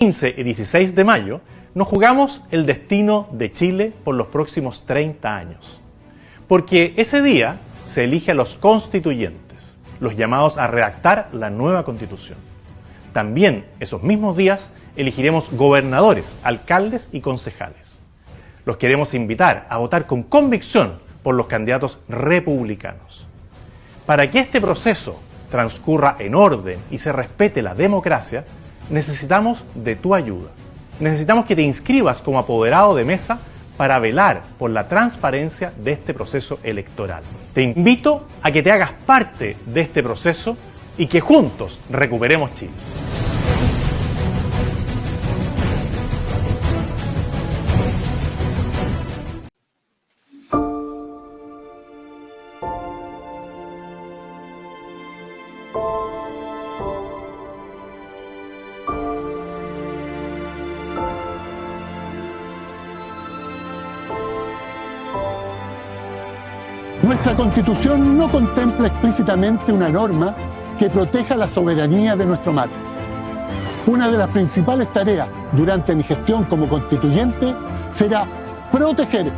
15 y 16 de mayo, nos jugamos el destino de Chile por los próximos 30 años. Porque ese día se elige a los constituyentes, los llamados a redactar la nueva Constitución. También esos mismos días elegiremos gobernadores, alcaldes y concejales. Los queremos invitar a votar con convicción por los candidatos republicanos. Para que este proceso transcurra en orden y se respete la democracia, necesitamos de tu ayuda. Necesitamos que te inscribas como apoderado de mesa para velar por la transparencia de este proceso electoral. Te invito a que te hagas parte de este proceso y que juntos recuperemos Chile. Nuestra Constitución no contempla explícitamente una norma que proteja la soberanía de nuestro mar. Una de las principales tareas durante mi gestión como constituyente será proteger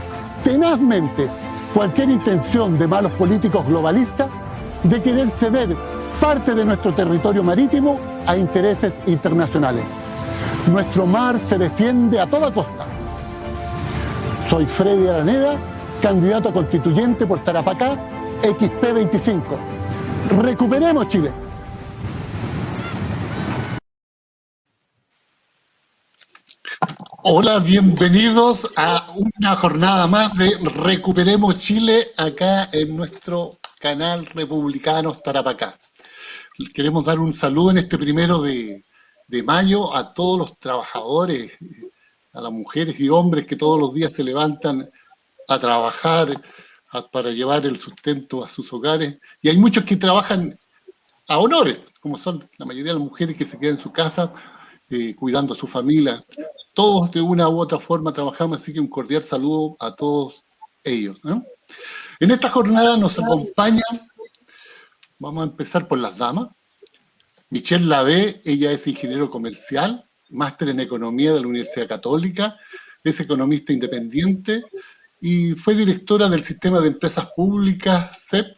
tenazmente cualquier intención de malos políticos globalistas de querer ceder parte de nuestro territorio marítimo a intereses internacionales. Nuestro mar se defiende a toda costa. Soy Freddy Araneda, candidato a constituyente por Tarapacá, XP25. ¡Recuperemos Chile! Hola, bienvenidos a una jornada más de Recuperemos Chile acá en nuestro canal Republicanos Tarapacá. Queremos dar un saludo en este 1 de mayo a todos los trabajadores, a las mujeres y hombres que todos los días se levantan a trabajar para llevar el sustento a sus hogares. Y hay muchos que trabajan a honores, como son la mayoría de las mujeres que se quedan en su casa cuidando a su familia. Todos de una u otra forma trabajamos, así que un cordial saludo a todos ellos, ¿no? En esta jornada nos acompaña, vamos a empezar por las damas, Michelle Lavé. Ella es ingeniero comercial, máster en economía de la Universidad Católica, es economista independiente y fue directora del Sistema de Empresas Públicas, CEP,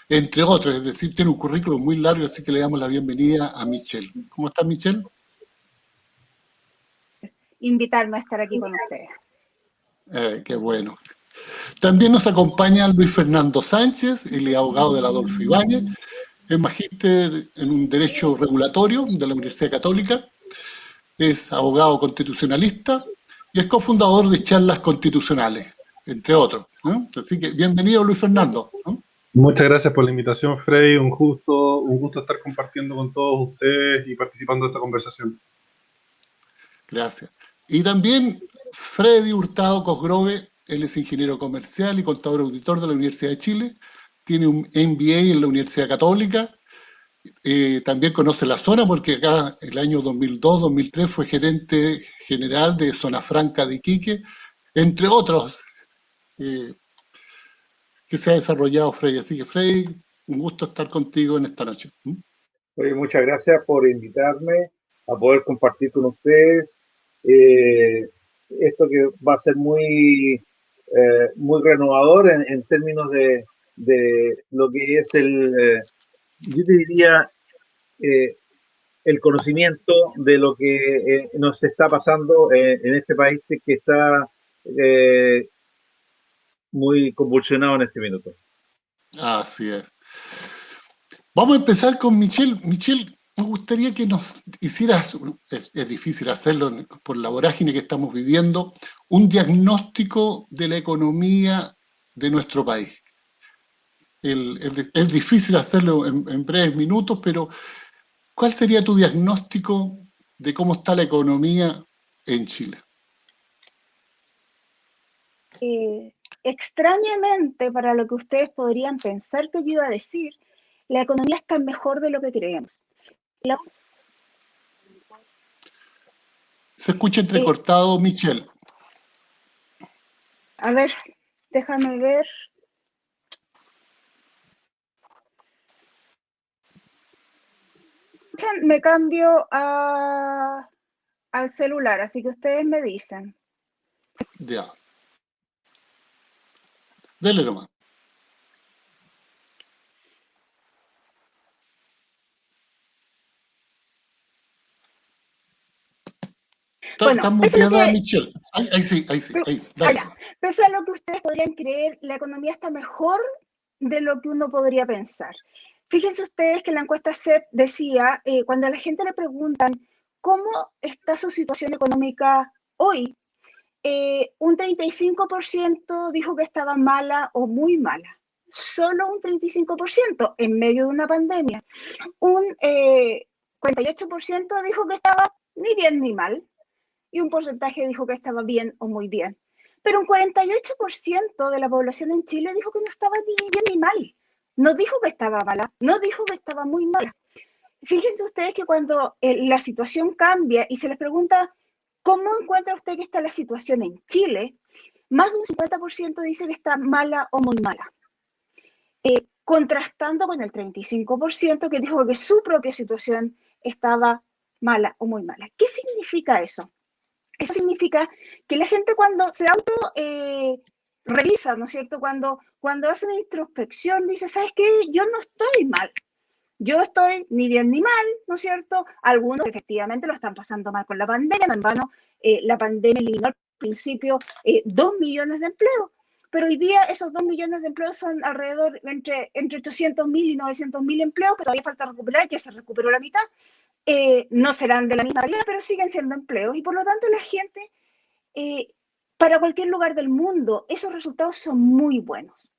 entre otros. Es decir, tiene un currículum muy largo, así que le damos la bienvenida a Michelle. ¿Cómo estás, Michelle? Invitarme a estar aquí con ustedes. Qué bueno. También nos acompaña Luis Fernando Sánchez, él es abogado del Adolfo Ibáñez, es magíster en un derecho regulatorio de la Universidad Católica, es abogado constitucionalista y es cofundador de Charlas Constitucionales, entre otros, ¿no? Así que bienvenido, Luis Fernando, ¿no? Muchas gracias por la invitación, Freddy. Un gusto estar compartiendo con todos ustedes y participando de esta conversación. Gracias. Y también Freddy Hurtado Cosgrove, él es ingeniero comercial y contador auditor de la Universidad de Chile, tiene un MBA en la Universidad Católica, también conoce la zona porque acá el año 2002-2003 fue gerente general de Zona Franca de Iquique, entre otros que se ha desarrollado Freddy. Así que Freddy, un gusto estar contigo en esta noche. Oye, muchas gracias por invitarme a poder compartir con ustedes esto que va a ser muy renovador en términos de lo que es yo te diría, el conocimiento de lo que nos está pasando en este país que está muy convulsionado en este minuto. Así es. Vamos a empezar con Michelle. Michelle, me gustaría que nos hicieras, es difícil hacerlo por la vorágine que estamos viviendo, un diagnóstico de la economía de nuestro país. Es difícil hacerlo en breves minutos, pero ¿cuál sería tu diagnóstico de cómo está la economía en Chile? Extrañamente, para lo que ustedes podrían pensar que yo iba a decir, la economía está mejor de lo que creemos. Se escucha entrecortado, Michelle. A ver, déjame ver. Me cambio a al celular, así que ustedes me dicen. Ya. Dele nomás. Bueno, Está pese a lo muteada, que, Michelle. Ahí sí, ahí. Dale allá, nomás. pese a lo que ustedes podrían creer, la economía está mejor de lo que uno podría pensar. Fíjense ustedes que la encuesta CEP decía, cuando a la gente le preguntan cómo está su situación económica hoy, un 35% dijo que estaba mala o muy mala. Solo un 35% en medio de una pandemia. Un 48% dijo que estaba ni bien ni mal. Y un porcentaje dijo que estaba bien o muy bien. Pero un 48% de la población en Chile dijo que no estaba ni bien ni mal. No dijo que estaba mala, no dijo que estaba muy mala. Fíjense ustedes que cuando la situación cambia y se les pregunta cómo encuentra usted que está la situación en Chile, más de un 50% dice que está mala o muy mala. Contrastando con el 35% que dijo que su propia situación estaba mala o muy mala. ¿Qué significa eso? Eso significa que la gente cuando se auto revisa, ¿no es cierto? Cuando hace una introspección, dice, ¿sabes qué? Yo no estoy mal. Yo estoy ni bien ni mal, ¿no es cierto? Algunos efectivamente lo están pasando mal con la pandemia, no en vano, la pandemia eliminó al principio 2 millones de empleos, pero hoy día esos 2 millones de empleos son alrededor entre 800.000 y 900.000 empleos, que todavía falta recuperar, ya se recuperó la mitad. No serán de la misma calidad, pero siguen siendo empleos y por lo tanto la gente, para cualquier lugar del mundo, esos resultados son muy buenos.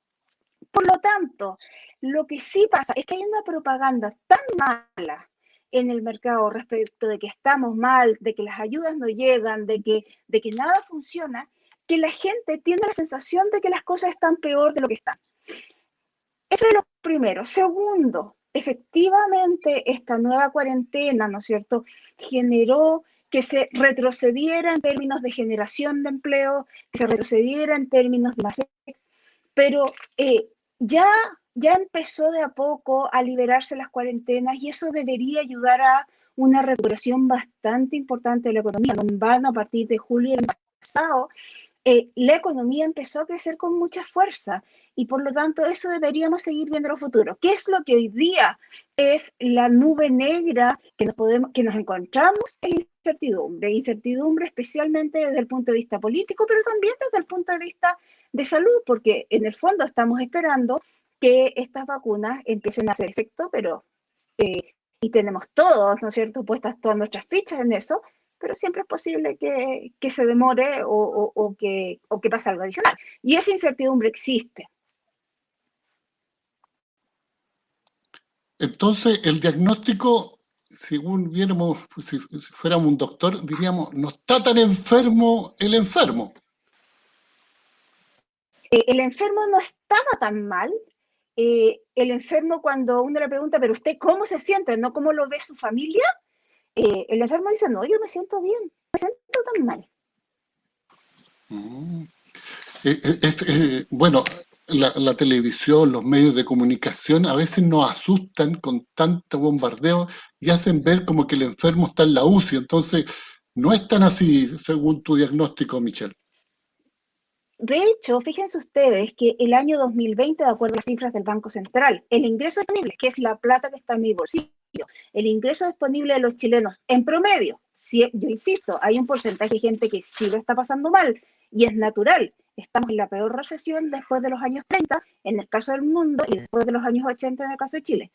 Por lo tanto, lo que sí pasa es que hay una propaganda tan mala en el mercado respecto de que estamos mal, de que las ayudas no llegan, de que nada funciona, que la gente tiene la sensación de que las cosas están peor de lo que están. Eso es lo primero. Segundo, efectivamente esta nueva cuarentena, ¿no es cierto?, generó que se retrocediera en términos de generación de empleo, que se retrocediera en términos de base, pero ya empezó de a poco a liberarse las cuarentenas y eso debería ayudar a una recuperación bastante importante de la economía. No van a partir de julio del año pasado, la economía empezó a crecer con mucha fuerza y por lo tanto eso deberíamos seguir viendo en el futuro. ¿Qué es lo que hoy día es la nube negra que nos encontramos? Es incertidumbre especialmente desde el punto de vista político, pero también desde el punto de vista de salud, porque en el fondo estamos esperando que estas vacunas empiecen a hacer efecto, pero y tenemos todos, ¿no es cierto?, puestas todas nuestras fichas en eso, pero siempre es posible que se demore o que pase algo adicional. Y esa incertidumbre existe. Entonces, el diagnóstico, según viéramos, si fuéramos un doctor, diríamos, no está tan enfermo el enfermo. El enfermo no estaba tan mal. El enfermo, cuando uno le pregunta, pero usted cómo se siente, no cómo lo ve su familia, el enfermo dice, no, yo me siento bien, no me siento tan mal. Bueno, la televisión, los medios de comunicación a veces nos asustan con tanto bombardeo y hacen ver como que el enfermo está en la UCI. Entonces, no es tan así, según tu diagnóstico, Michelle. De hecho, fíjense ustedes que el año 2020, de acuerdo a las cifras del Banco Central, el ingreso disponible, que es la plata que está en mi bolsillo, el ingreso disponible de los chilenos en promedio, yo insisto, hay un porcentaje de gente que sí lo está pasando mal y es natural. Estamos en la peor recesión después de los años 30 en el caso del mundo y después de los años 80 en el caso de Chile.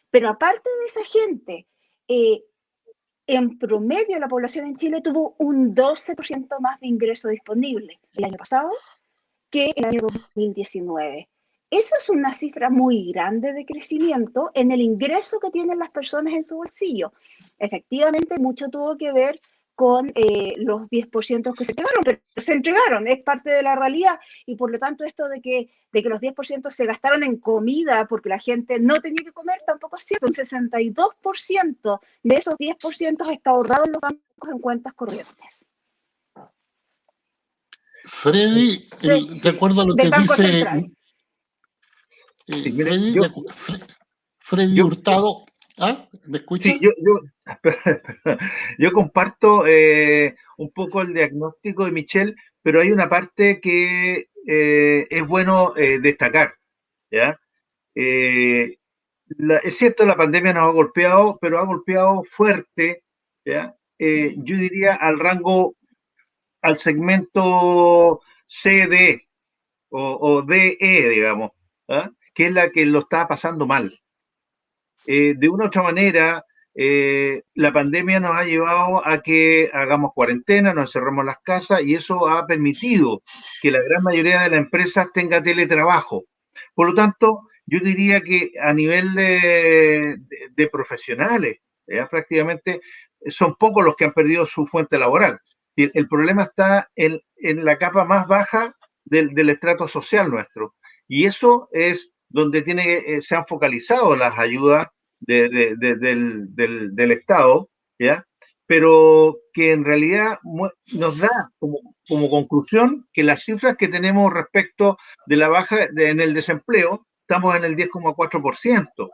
Pero aparte de esa gente, en promedio la población en Chile tuvo un 12% más de ingreso disponible el año pasado que el año 2019. Eso es una cifra muy grande de crecimiento en el ingreso que tienen las personas en su bolsillo. Efectivamente, mucho tuvo que ver con los 10% que se entregaron, pero se entregaron, es parte de la realidad, y por lo tanto esto de que los 10% se gastaron en comida porque la gente no tenía que comer tampoco es cierto. Un 62% de esos 10% está ahorrado en los bancos en cuentas corrientes. Freddy, de acuerdo a lo del que Banco dice Central. Freddy Hurtado, ¿Ah? ¿Me Sí, escuchas? yo comparto un poco el diagnóstico de Michelle, pero hay una parte que es bueno destacar, ¿ya? Eh, es cierto, la pandemia nos ha golpeado, pero ha golpeado fuerte, ¿ya? Yo diría al rango, al segmento CD o DE, digamos, ¿ah? Que es la que lo está pasando mal. De una u otra manera, la pandemia nos ha llevado a que hagamos cuarentena, nos encerramos en las casas y eso ha permitido que la gran mayoría de las empresas tenga teletrabajo. Por lo tanto, yo diría que a nivel de profesionales, ya prácticamente son pocos los que han perdido su fuente laboral. Y el problema está en la capa más baja del estrato social nuestro. Y eso es donde se han focalizado las ayudas del Estado, ¿ya? Pero que en realidad nos da como conclusión que las cifras que tenemos respecto de la baja en el desempleo, estamos en el 10,4%.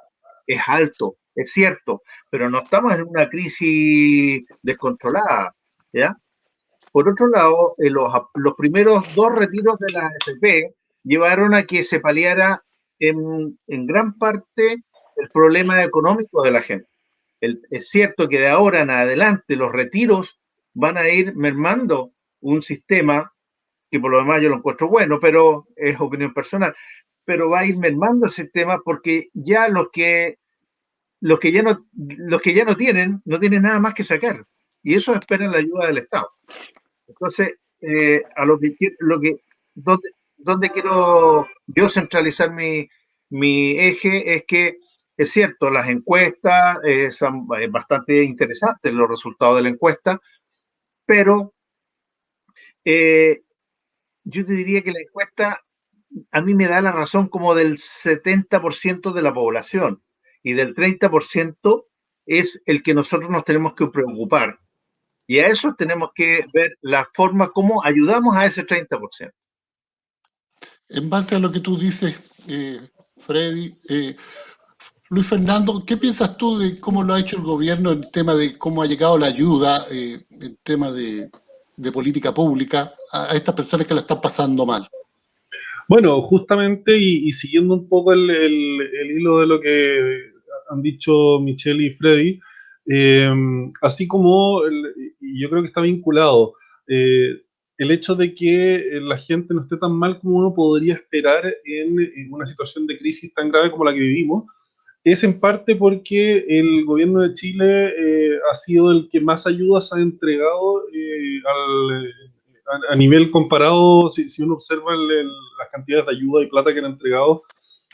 Es alto, es cierto, pero no estamos en una crisis descontrolada, ¿ya? Por otro lado, los primeros dos retiros de la AFP llevaron a que se paliara en gran parte el problema económico de la gente. Es cierto que de ahora en adelante los retiros van a ir mermando un sistema que por lo demás yo lo encuentro bueno, pero es opinión personal, pero va a ir mermando el sistema porque ya los que ya no tienen nada más que sacar y eso esperan la ayuda del Estado. Entonces, a donde quiero yo centralizar mi eje es que es cierto, las encuestas son bastante interesantes los resultados de la encuesta, pero eh, yo te diría que la encuesta a mí me da la razón como del 70% de la población y del 30% es el que nosotros nos tenemos que preocupar. Y a eso tenemos que ver la forma como ayudamos a ese 30%. En base a lo que tú dices, Freddy, Luis Fernando, ¿qué piensas tú de cómo lo ha hecho el gobierno en el tema de cómo ha llegado la ayuda, en tema de política pública, a estas personas que la están pasando mal? Bueno, justamente y siguiendo un poco el hilo de lo que han dicho Michelle y Freddy, eh, así como y yo creo que está vinculado, el hecho de que la gente no esté tan mal como uno podría esperar en una situación de crisis tan grave como la que vivimos, es en parte porque el gobierno de Chile ha sido el que más ayudas ha entregado a nivel comparado, si uno observa las cantidades de ayuda y plata que han entregado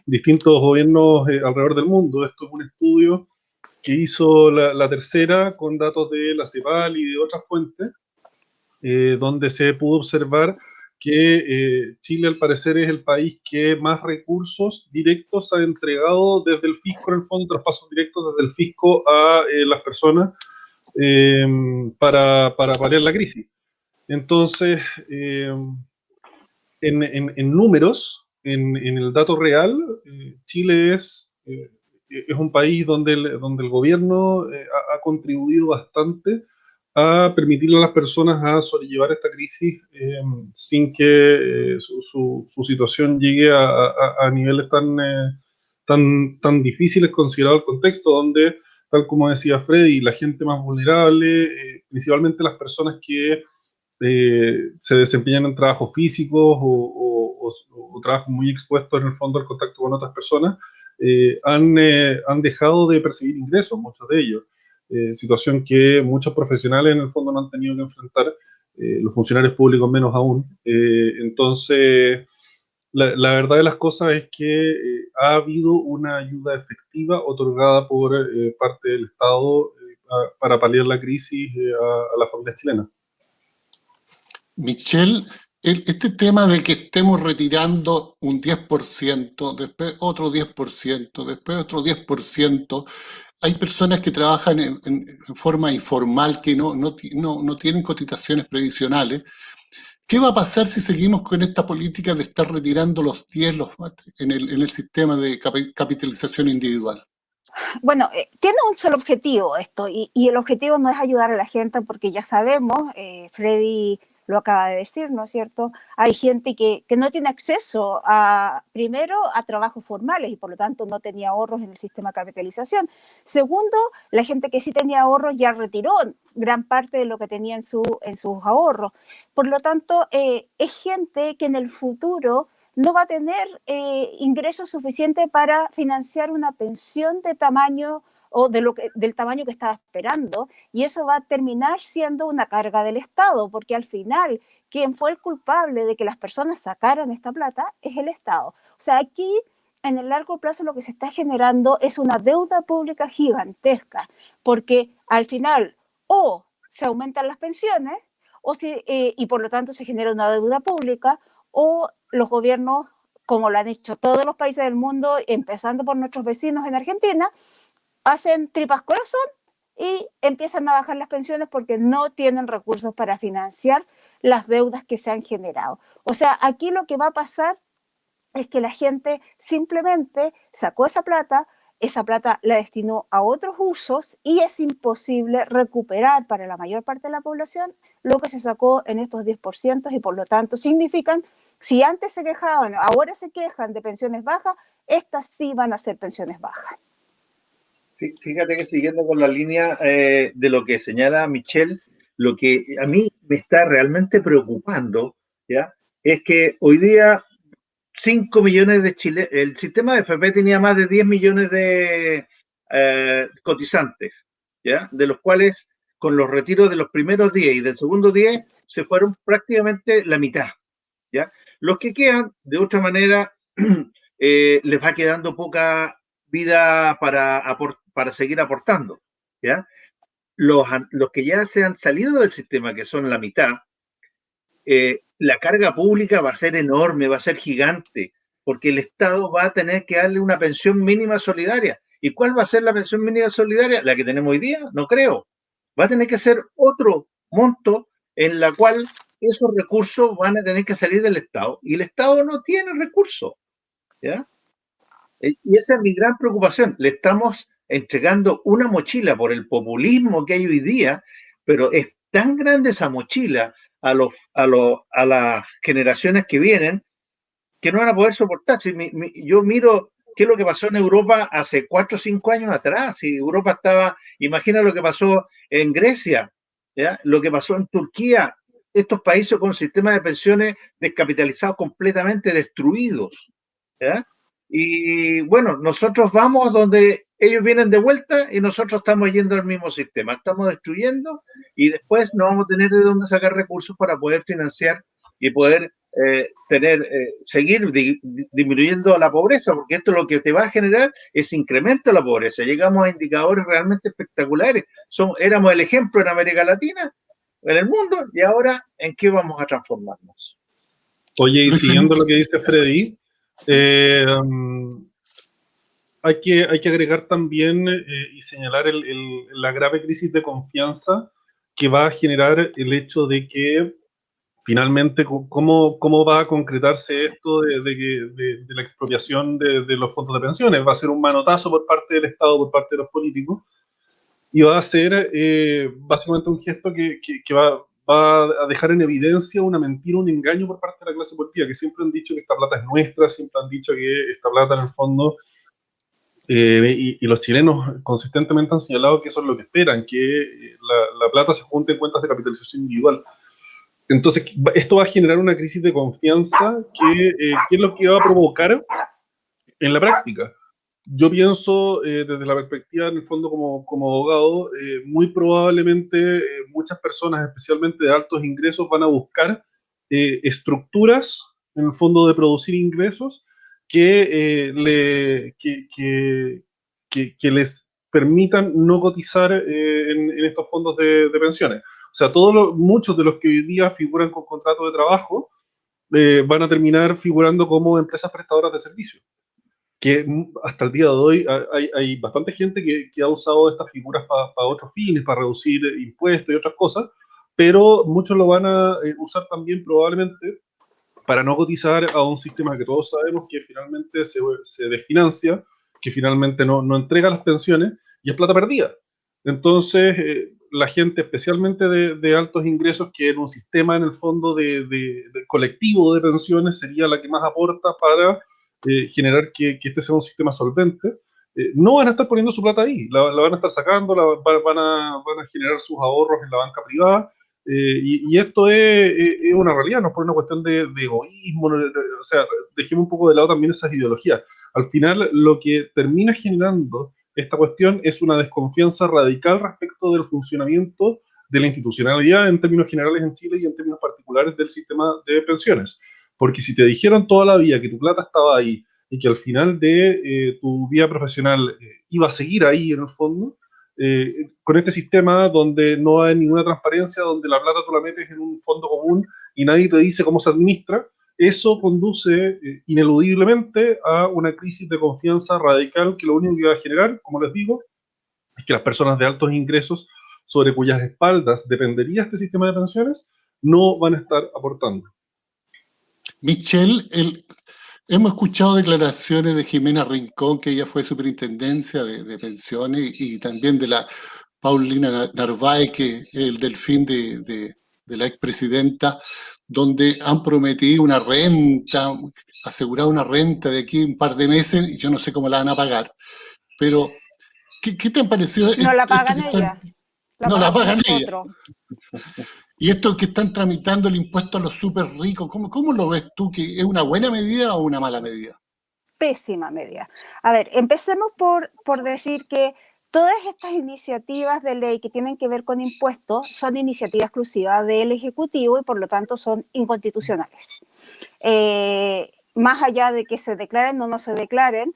distintos gobiernos alrededor del mundo. Esto es un estudio que hizo la tercera con datos de la CEPAL y de otras fuentes, donde se pudo observar que Chile al parecer es el país que más recursos directos ha entregado desde el fisco, en el fondo, traspasos directos desde el fisco a las personas para paliar la crisis. Entonces, en números, en el dato real, Chile es un país donde el gobierno ha contribuido bastante a permitirle a las personas a sobrellevar esta crisis sin que su situación llegue a niveles tan difíciles considerado el contexto, donde, tal como decía Freddy, la gente más vulnerable, principalmente las personas que se desempeñan en trabajos físicos o trabajos muy expuestos en el fondo al contacto con otras personas, han dejado de percibir ingresos, muchos de ellos. Situación que muchos profesionales en el fondo no han tenido que enfrentar, los funcionarios públicos menos aún. Entonces, la verdad de las cosas es que ha habido una ayuda efectiva otorgada por parte del Estado para paliar la crisis a la familia chilena. Michelle, este tema de que estemos retirando un 10%, después otro 10%, después otro 10%, hay personas que trabajan en forma informal que no tienen cotizaciones previsionales. ¿Qué va a pasar si seguimos con esta política de estar retirando los 10 en el sistema de capitalización individual? Bueno, tiene un solo objetivo esto, y el objetivo no es ayudar a la gente, porque ya sabemos, Freddy lo acaba de decir, ¿no es cierto? Hay gente que no tiene acceso primero, a trabajos formales, y por lo tanto no tenía ahorros en el sistema de capitalización. Segundo, la gente que sí tenía ahorros ya retiró gran parte de lo que tenía en sus ahorros. Por lo tanto, es gente que en el futuro no va a tener ingresos suficientes para financiar una pensión de tamaño o del tamaño que estaba esperando, y eso va a terminar siendo una carga del Estado, porque al final quien fue el culpable de que las personas sacaran esta plata es el Estado. O sea, aquí en el largo plazo lo que se está generando es una deuda pública gigantesca, porque al final o se aumentan las pensiones y por lo tanto se genera una deuda pública, o los gobiernos, como lo han hecho todos los países del mundo, empezando por nuestros vecinos en Argentina, hacen tripas corazón y empiezan a bajar las pensiones porque no tienen recursos para financiar las deudas que se han generado. O sea, aquí lo que va a pasar es que la gente simplemente sacó esa plata la destinó a otros usos, y es imposible recuperar para la mayor parte de la población lo que se sacó en estos 10%, y por lo tanto significan, si antes se quejaban, ahora se quejan de pensiones bajas, estas sí van a ser pensiones bajas. Fíjate que siguiendo con la línea de lo que señala Michelle, lo que a mí me está realmente preocupando, ¿ya? Es que hoy día 5 millones de chilenos, el sistema de FP tenía más de 10 millones de cotizantes, ¿ya? De los cuales con los retiros de los primeros 10 y del segundo 10 se fueron prácticamente la mitad, ¿ya? Los que quedan, de otra manera, les va quedando poca vida para seguir aportando, ¿ya? Los que ya se han salido del sistema, que son la mitad, la carga pública va a ser enorme, va a ser gigante, porque el Estado va a tener que darle una pensión mínima solidaria. ¿Y cuál va a ser la pensión mínima solidaria? ¿La que tenemos hoy día? No creo. Va a tener que ser otro monto en la cual esos recursos van a tener que salir del Estado, y el Estado no tiene recursos, ¿ya? Y esa es mi gran preocupación. Le estamos entregando una mochila por el populismo que hay hoy día, pero es tan grande esa mochila a las generaciones que vienen, que no van a poder soportar. Si yo miro qué es lo que pasó en Europa hace 4 o 5 años atrás. Si Europa estaba, imagina lo que pasó en Grecia, ¿ya? Lo que pasó en Turquía, estos países con sistemas de pensiones descapitalizados, completamente destruidos, ¿ya? Y bueno, nosotros vamos donde ellos vienen de vuelta y nosotros estamos yendo al mismo sistema, estamos destruyendo, y después no vamos a tener de dónde sacar recursos para poder financiar y poder seguir disminuyendo la pobreza, porque esto lo que te va a generar es incremento de la pobreza. Llegamos a indicadores realmente espectaculares. Éramos el ejemplo en América Latina, en el mundo, y ahora ¿en qué vamos a transformarnos? Oye, y siguiendo lo que dice Freddy, hay que agregar también y señalar la grave crisis de confianza que va a generar el hecho de que finalmente cómo va a concretarse esto de la expropiación de los fondos de pensiones. Va a ser un manotazo por parte del Estado, por parte de los políticos, y va a ser básicamente un gesto que va a dejar en evidencia una mentira, un engaño por parte de la clase política, que siempre han dicho que esta plata es nuestra, siempre han dicho que esta plata en el fondo, y los chilenos consistentemente han señalado que eso es lo que esperan, que la plata se junte en cuentas de capitalización individual. Entonces, esto va a generar una crisis de confianza que es lo que va a provocar en la práctica. Yo pienso, desde la perspectiva, en el fondo, como abogado, muy probablemente muchas personas, especialmente de altos ingresos, van a buscar estructuras, en el fondo, de producir ingresos que les permitan no cotizar en estos fondos de pensiones. O sea, muchos de los que hoy día figuran con contrato de trabajo van a terminar figurando como empresas prestadoras de servicios. Que hasta el día de hoy hay bastante gente que ha usado estas figuras para otros fines, para reducir impuestos y otras cosas, pero muchos lo van a usar también probablemente para no cotizar a un sistema que todos sabemos que finalmente se desfinancia, que finalmente no entrega las pensiones y es plata perdida. Entonces, la gente, especialmente de altos ingresos, que en un sistema en el fondo de colectivo de pensiones sería la que más aporta para generar que este sea un sistema solvente, no van a estar poniendo su plata ahí, la van a estar sacando, van a generar sus ahorros en la banca privada, y esto es una realidad, no es por una cuestión de egoísmo, o sea, dejemos un poco de lado también esas ideologías. Al final, lo que termina generando esta cuestión es una desconfianza radical respecto del funcionamiento de la institucionalidad en términos generales en Chile y en términos particulares del sistema de pensiones. Porque si te dijeron toda la vida que tu plata estaba ahí y que al final de tu vida profesional iba a seguir ahí en el fondo, con este sistema donde no hay ninguna transparencia, donde la plata tú la metes en un fondo común y nadie te dice cómo se administra, eso conduce ineludiblemente a una crisis de confianza radical que lo único que va a generar, como les digo, es que las personas de altos ingresos, sobre cuyas espaldas dependería este sistema de pensiones, no van a estar aportando. Michelle, hemos escuchado declaraciones de Jimena Rincón, que ella fue superintendencia de pensiones, y también de la Paulina Narváez, que es el delfín de la expresidenta, donde han prometido una renta, asegurado una renta de aquí un par de meses, y yo no sé cómo la van a pagar. Pero, ¿qué te han parecido? No la pagan ellas, No la pagan ellas. nosotros. Y esto que están tramitando el impuesto a los súper ricos, ¿cómo lo ves tú? ¿Que es una buena medida o una mala medida? Pésima medida. A ver, empecemos por decir que todas estas iniciativas de ley que tienen que ver con impuestos son iniciativas exclusivas del Ejecutivo y por lo tanto son inconstitucionales. Más allá de que se declaren o no se declaren,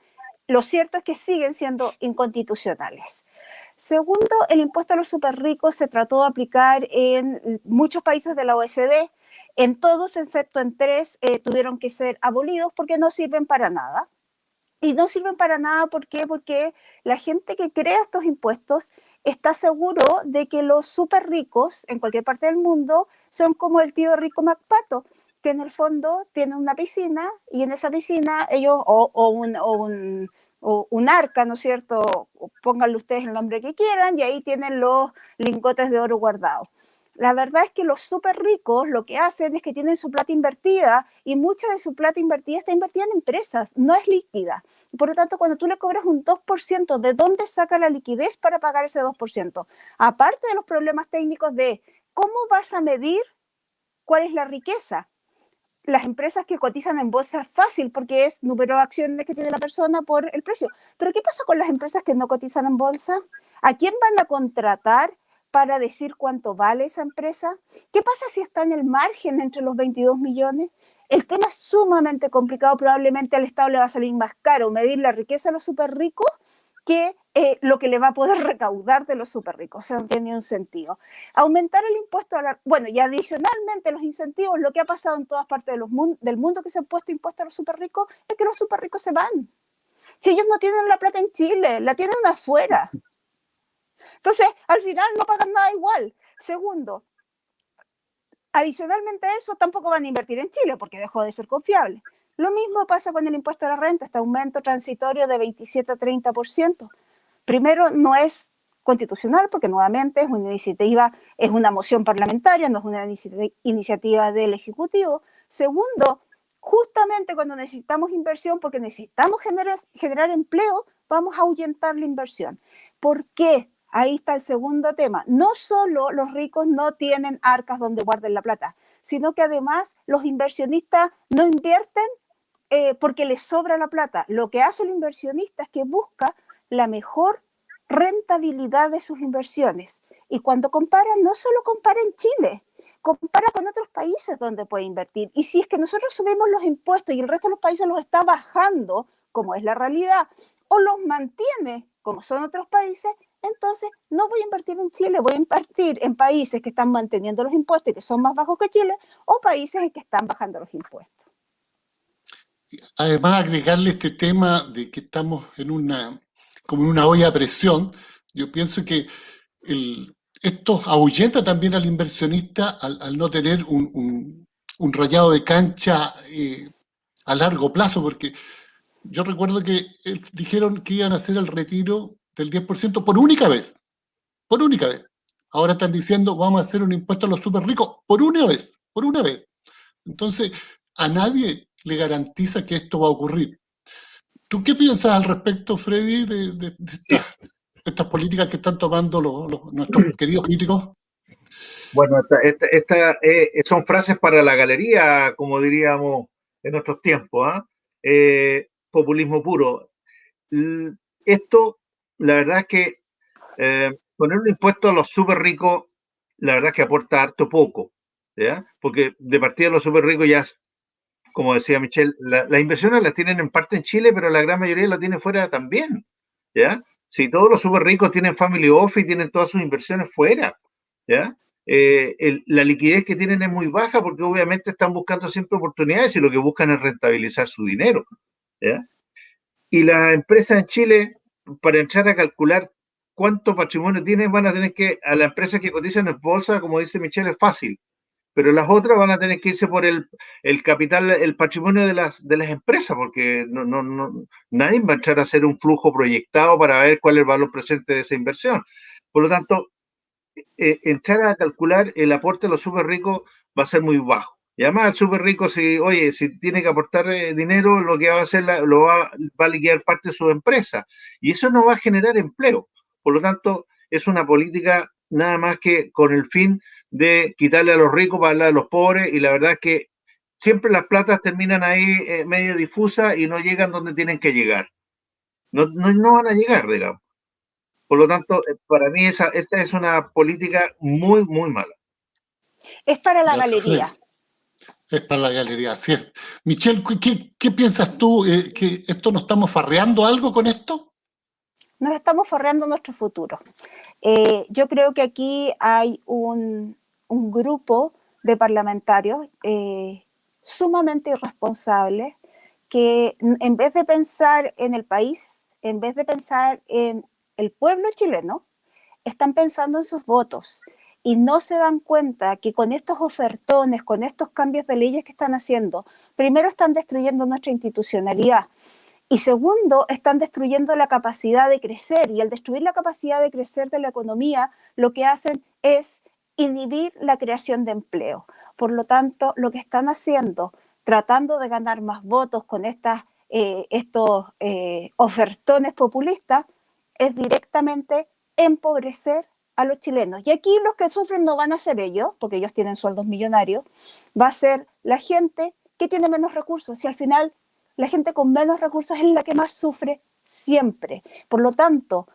lo cierto es que siguen siendo inconstitucionales. Segundo, el impuesto a los superricos se trató de aplicar en muchos países de la OECD. En todos, excepto en 3, tuvieron que ser abolidos porque no sirven para nada. Y no sirven para nada, ¿por qué? Porque la gente que crea estos impuestos está seguro de que los súper ricos en cualquier parte del mundo son como el tío rico MacPato, que en el fondo tienen una piscina y en esa piscina ellos, o un arca, ¿no es cierto? Pónganle ustedes el nombre que quieran y ahí tienen los lingotes de oro guardados. La verdad es que los súper ricos lo que hacen es que tienen su plata invertida y mucha de su plata invertida está invertida en empresas, no es líquida. Por lo tanto, cuando tú le cobras un 2%, ¿de dónde saca la liquidez para pagar ese 2%? Aparte de los problemas técnicos de cómo vas a medir cuál es la riqueza. Las empresas que cotizan en bolsa es fácil porque es número de acciones que tiene la persona por el precio. Pero ¿qué pasa con las empresas que no cotizan en bolsa? ¿A quién van a contratar para decir cuánto vale esa empresa? ¿Qué pasa si está en el margen entre los 22 millones? El tema es sumamente complicado. Probablemente al Estado le va a salir más caro medir la riqueza de los súper ricos que lo que le va a poder recaudar de los súper ricos. O sea, no tiene un sentido. Aumentar el impuesto a la... Bueno, y adicionalmente los incentivos, lo que ha pasado en todas partes del mundo que se han puesto impuestos a los súper ricos es que los súper ricos se van. Si ellos no tienen la plata en Chile, la tienen afuera. Entonces, al final no pagan nada igual. Segundo, adicionalmente a eso, tampoco van a invertir en Chile porque dejó de ser confiable. Lo mismo pasa con el impuesto a la renta, este aumento transitorio de 27 a 30%. Primero, no es constitucional porque nuevamente es una iniciativa, es una moción parlamentaria, no es una iniciativa del Ejecutivo. Segundo, justamente cuando necesitamos inversión, porque necesitamos generar empleo, vamos a ahuyentar la inversión. ¿Por qué? Ahí está el segundo tema. No solo los ricos no tienen arcas donde guarden la plata, sino que además los inversionistas no invierten porque les sobra la plata. Lo que hace el inversionista es que busca la mejor rentabilidad de sus inversiones. Y cuando compara, no solo compara en Chile, compara con otros países donde puede invertir. Y si es que nosotros subimos los impuestos y el resto de los países los está bajando, como es la realidad, o los mantiene, como son otros países, entonces no voy a invertir en Chile, voy a invertir en países que están manteniendo los impuestos y que son más bajos que Chile, o países en que están bajando los impuestos. Además, agregarle este tema de que estamos como en una olla a presión, yo pienso que esto ahuyenta también al inversionista al no tener un rayado de cancha a largo plazo, porque yo recuerdo que dijeron que iban a hacer el retiro del 10% por única vez, por única vez. Ahora están diciendo, vamos a hacer un impuesto a los súper ricos por una vez, por una vez. Entonces, a nadie le garantiza que esto va a ocurrir. ¿Tú qué piensas al respecto, Freddy, de Sí. estas políticas que están tomando nuestros queridos políticos? Bueno, son frases para la galería, como diríamos en nuestros tiempos, ¿ah? Populismo puro. L- Esto, la verdad es que poner un impuesto a los súper ricos, la verdad es que aporta harto poco, ¿ya? Porque de partida los súper ricos ya, como decía Michelle, las inversiones las tienen en parte en Chile, pero la gran mayoría las tiene fuera también, ¿ya? Si todos los súper ricos tienen family office, tienen todas sus inversiones fuera, ¿ya? La liquidez que tienen es muy baja porque obviamente están buscando siempre oportunidades y lo que buscan es rentabilizar su dinero, ¿ya? Y las empresas en Chile, para entrar a calcular cuánto patrimonio tienen, van a tener que, a las empresas que cotizan en bolsa, como dice Michelle, es fácil, pero las otras van a tener que irse por el capital, el patrimonio de las empresas, porque nadie va a entrar a hacer un flujo proyectado para ver cuál es el valor presente de esa inversión. Por lo tanto, entrar a calcular el aporte de los súper ricos va a ser muy bajo. Y además el súper rico, si tiene que aportar dinero, lo que va a hacer, va a liquidar parte de su empresa. Y eso no va a generar empleo. Por lo tanto, es una política nada más que con el fin de quitarle a los ricos para darle a los pobres. Y la verdad es que siempre las platas terminan ahí medio difusas y no llegan donde tienen que llegar. No van a llegar, digamos. Por lo tanto, para mí esa es una política muy, muy mala. Es para la Gracias, Freddy. galería. Es para la galería, así es. Michelle, ¿qué piensas tú? ¿Que esto nos estamos farreando algo con esto? Nos estamos forrando nuestro futuro. Yo creo que aquí hay un grupo de parlamentarios sumamente irresponsables que en vez de pensar en el país, en vez de pensar en el pueblo chileno, están pensando en sus votos y no se dan cuenta que con estos ofertones, con estos cambios de leyes que están haciendo, primero están destruyendo nuestra institucionalidad y segundo, están destruyendo la capacidad de crecer y al destruir la capacidad de crecer de la economía, lo que hacen es inhibir la creación de empleo. Por lo tanto, lo que están haciendo, tratando de ganar más votos con estos ofertones populistas, es directamente empobrecer a los chilenos. Y aquí los que sufren no van a ser ellos, porque ellos tienen sueldos millonarios, va a ser la gente que tiene menos recursos. Y al final, la gente con menos recursos es la que más sufre siempre. Por lo tanto,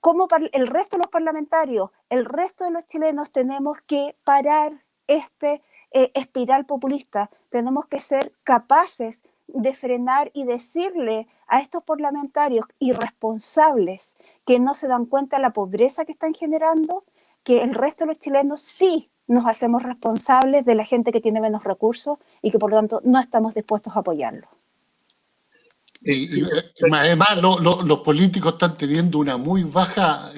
como el resto de los parlamentarios, el resto de los chilenos tenemos que parar espiral populista. Tenemos que ser capaces de frenar y decirle a estos parlamentarios irresponsables que no se dan cuenta de la pobreza que están generando, que el resto de los chilenos sí nos hacemos responsables de la gente que tiene menos recursos y que por lo tanto no estamos dispuestos a apoyarlo. Y además los políticos están teniendo una muy baja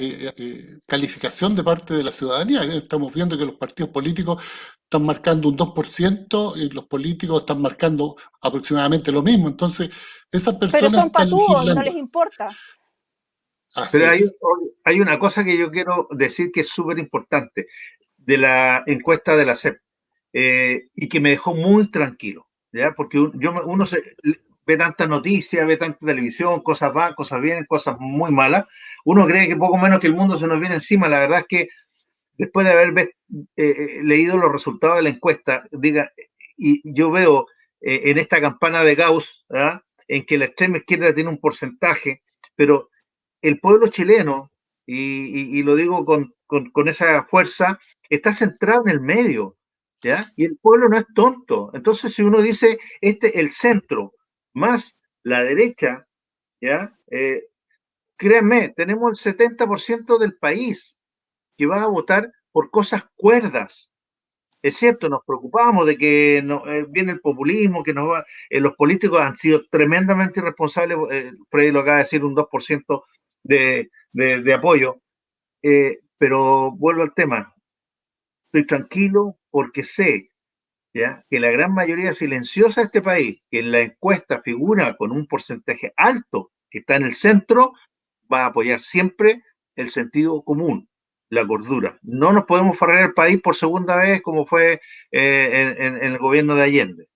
calificación de parte de la ciudadanía. Estamos viendo que los partidos políticos están marcando un 2% y los políticos están marcando aproximadamente lo mismo. Entonces, esas Pero personas son están patúos, no legislando. les importa. Así Pero hay, es. hay una cosa que yo quiero decir que es súper importante de la encuesta de la CEP y que me dejó muy tranquilo, ¿ya? Porque uno ve tanta noticia, ve tanta televisión, cosas van, cosas vienen, cosas muy malas. Uno cree que poco menos que el mundo se nos viene encima. La verdad es que después de haber leído los resultados de la encuesta, y yo veo en esta campana de Gauss, ¿ah? En que la extrema izquierda tiene un porcentaje, pero el pueblo chileno, y lo digo con esa fuerza, está centrado en el medio, ¿ya? Y el pueblo no es tonto. Entonces, si uno dice, el centro más la derecha, ¿ya? Créanme, tenemos el 70% del país que va a votar por cosas cuerdas. Es cierto, nos preocupamos de que viene el populismo, que los políticos han sido tremendamente irresponsables, Freddy lo acaba de decir, un 2% de apoyo, pero vuelvo al tema, estoy tranquilo porque sé ¿ya? Que la gran mayoría silenciosa de este país, que en la encuesta figura con un porcentaje alto, que está en el centro, va a apoyar siempre el sentido común, la cordura. No nos podemos farrear el país por segunda vez como fue en el gobierno de Allende.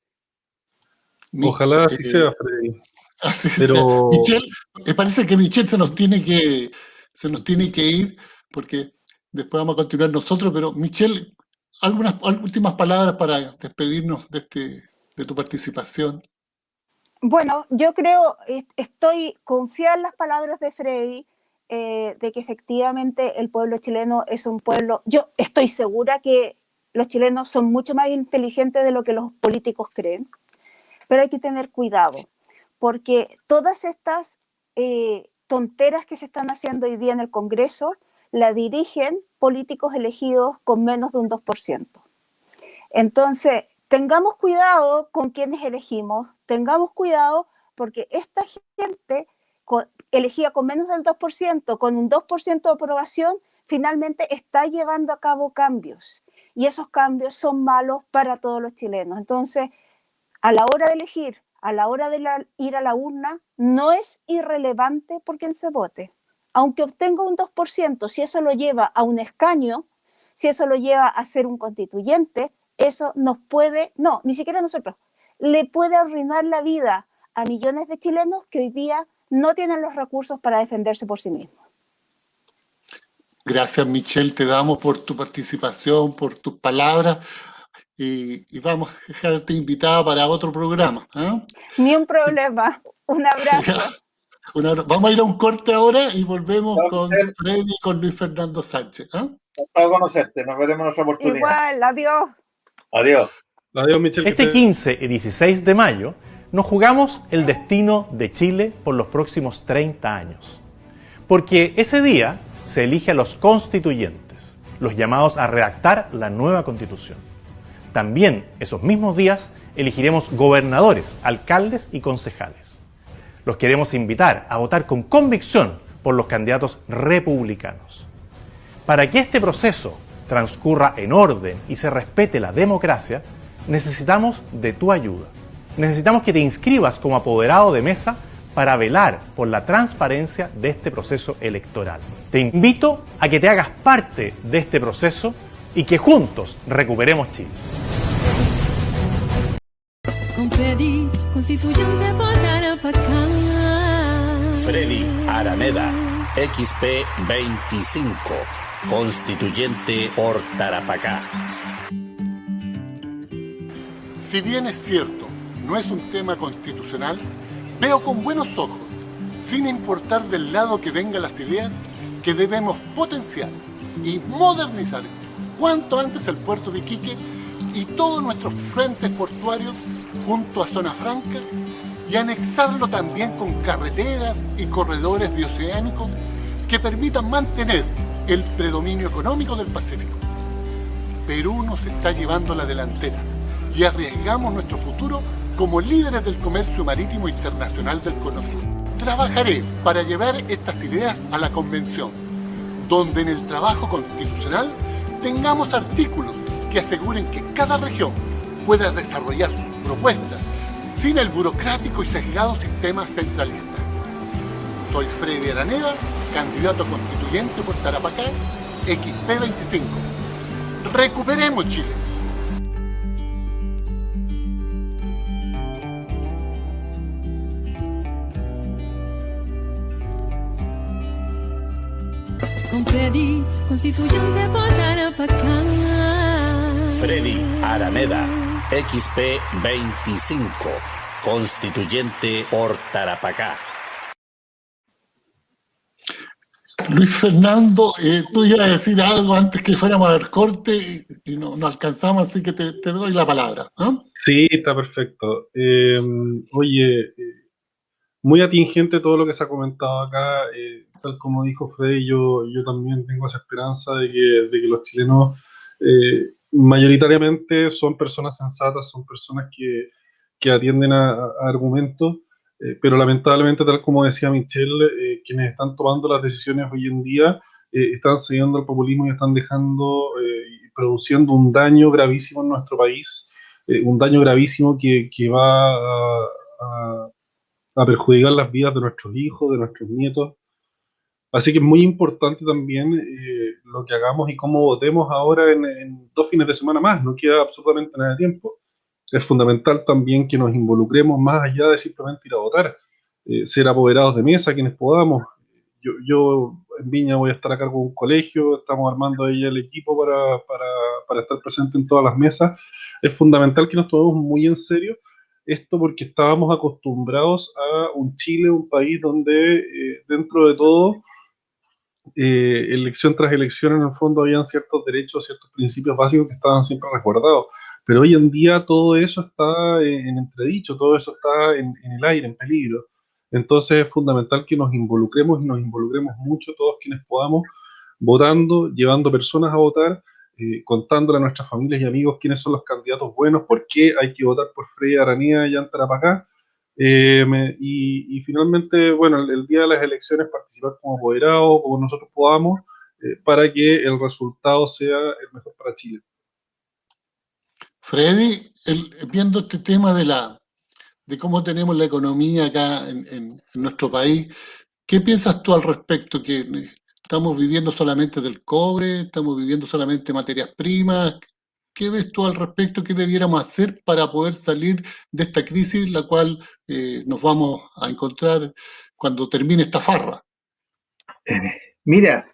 Ojalá así sea, Freddy. Así Pero sea. Michelle, me parece que Michelle se nos tiene que ir, porque después vamos a continuar nosotros, pero Michelle, algunas últimas palabras para despedirnos de tu participación. Bueno, yo creo, estoy confiada en las palabras de Freddy, de que efectivamente el pueblo chileno es un pueblo, yo estoy segura que los chilenos son mucho más inteligentes de lo que los políticos creen, pero hay que tener cuidado, porque todas estas tonteras que se están haciendo hoy día en el Congreso la dirigen políticos elegidos con menos de un 2%. Entonces, tengamos cuidado con quienes elegimos, tengamos cuidado porque esta gente elegida con menos del 2%, con un 2% de aprobación, finalmente está llevando a cabo cambios. Y esos cambios son malos para todos los chilenos. Entonces, a la hora de elegir, a la hora de ir a la urna, no es irrelevante por quién se vote. Aunque obtenga un 2%, si eso lo lleva a un escaño, si eso lo lleva a ser un constituyente, eso nos puede, no, ni siquiera a nosotros, le puede arruinar la vida a millones de chilenos que hoy día no tienen los recursos para defenderse por sí mismos. Gracias, Michelle, te damos por tu participación, por tus palabras, y vamos a dejarte invitada para otro programa. Ni un problema. Un abrazo. Vamos a ir a un corte ahora y volvemos con Freddy y con Luis Fernando Sánchez. Encantado de conocerte, nos veremos en otra oportunidad. Igual, adiós. Adiós. adiós, Michelle. Este 15 y 16 de mayo nos jugamos el destino de Chile por los próximos 30 años. Porque ese día se elige a los constituyentes, los llamados a redactar la nueva constitución. También esos mismos días elegiremos gobernadores, alcaldes y concejales. Los queremos invitar a votar con convicción por los candidatos republicanos. Para que este proceso transcurra en orden y se respete la democracia, necesitamos de tu ayuda. Necesitamos que te inscribas como apoderado de mesa para velar por la transparencia de este proceso electoral. Te invito a que te hagas parte de este proceso y que juntos recuperemos Chile. Con Freddy, constituyente por Tarapacá. Freddy Araneda, XP25, constituyente por Tarapacá. Si bien es cierto, no es un tema constitucional, veo con buenos ojos, sin importar del lado que vengan las ideas, que debemos potenciar y modernizar cuanto antes el puerto de Iquique y todos nuestros frentes portuarios junto a Zona Franca y anexarlo también con carreteras y corredores bioceánicos que permitan mantener el predominio económico del Pacífico. Perú nos está llevando a la delantera y arriesgamos nuestro futuro como líderes del comercio marítimo internacional del Cono Sur. Trabajaré para llevar estas ideas a la Convención, donde en el trabajo constitucional tengamos artículos que aseguren que cada región pueda desarrollar sus propuestas sin el burocrático y sesgado sistema centralista. Soy Freddy Araneda, candidato a constituyente por Tarapacá, XP25. ¡Recuperemos Chile! Con Freddy, constituyente por Tarapacá. Freddy Araneda, XP25, constituyente por Tarapacá. Luis Fernando, tú ibas a decir algo antes que fuéramos al corte y no alcanzamos, así que te doy la palabra. Sí, está perfecto. Oye, muy atingente todo lo que se ha comentado acá. Tal como dijo Freddy, yo también tengo esa esperanza de que los chilenos mayoritariamente son personas sensatas, son personas que atienden a argumentos, pero lamentablemente, tal como decía Michelle, quienes están tomando las decisiones hoy en día están cediendo al populismo y están dejando y produciendo un daño gravísimo en nuestro país. un daño gravísimo que va a perjudicar las vidas de nuestros hijos, de nuestros nietos. Así que es muy importante también lo que hagamos y cómo votemos ahora en 2 fines de semana más. No queda absolutamente nada de tiempo. Es fundamental también que nos involucremos más allá de simplemente ir a votar, ser apoderados de mesa quienes podamos. Yo en Viña voy a estar a cargo de un colegio, estamos armando ahí el equipo para estar presente en todas las mesas. Es fundamental que nos tomemos muy en serio esto porque estábamos acostumbrados a un Chile, un país donde dentro de todo, elección tras elección, en el fondo habían ciertos derechos, ciertos principios básicos que estaban siempre resguardados. Pero hoy en día todo eso está en entredicho, todo eso está en el aire, en peligro. Entonces es fundamental que nos involucremos y nos involucremos mucho todos quienes podamos, votando, llevando personas a votar, contándole a nuestras familias y amigos quiénes son los candidatos buenos, por qué hay que votar por Freddy Araneda y Tarapacá. Y finalmente, bueno, el día de las elecciones participar como apoderado, como nosotros podamos, para que el resultado sea el mejor para Chile. Freddy, viendo este tema de cómo tenemos la economía acá en nuestro país, ¿qué piensas tú al respecto? ¿Que estamos viviendo solamente del cobre? ¿Estamos viviendo solamente materias primas? ¿Qué ves tú al respecto? ¿Qué debiéramos hacer para poder salir de esta crisis, la cual nos vamos a encontrar cuando termine esta farra? Mira,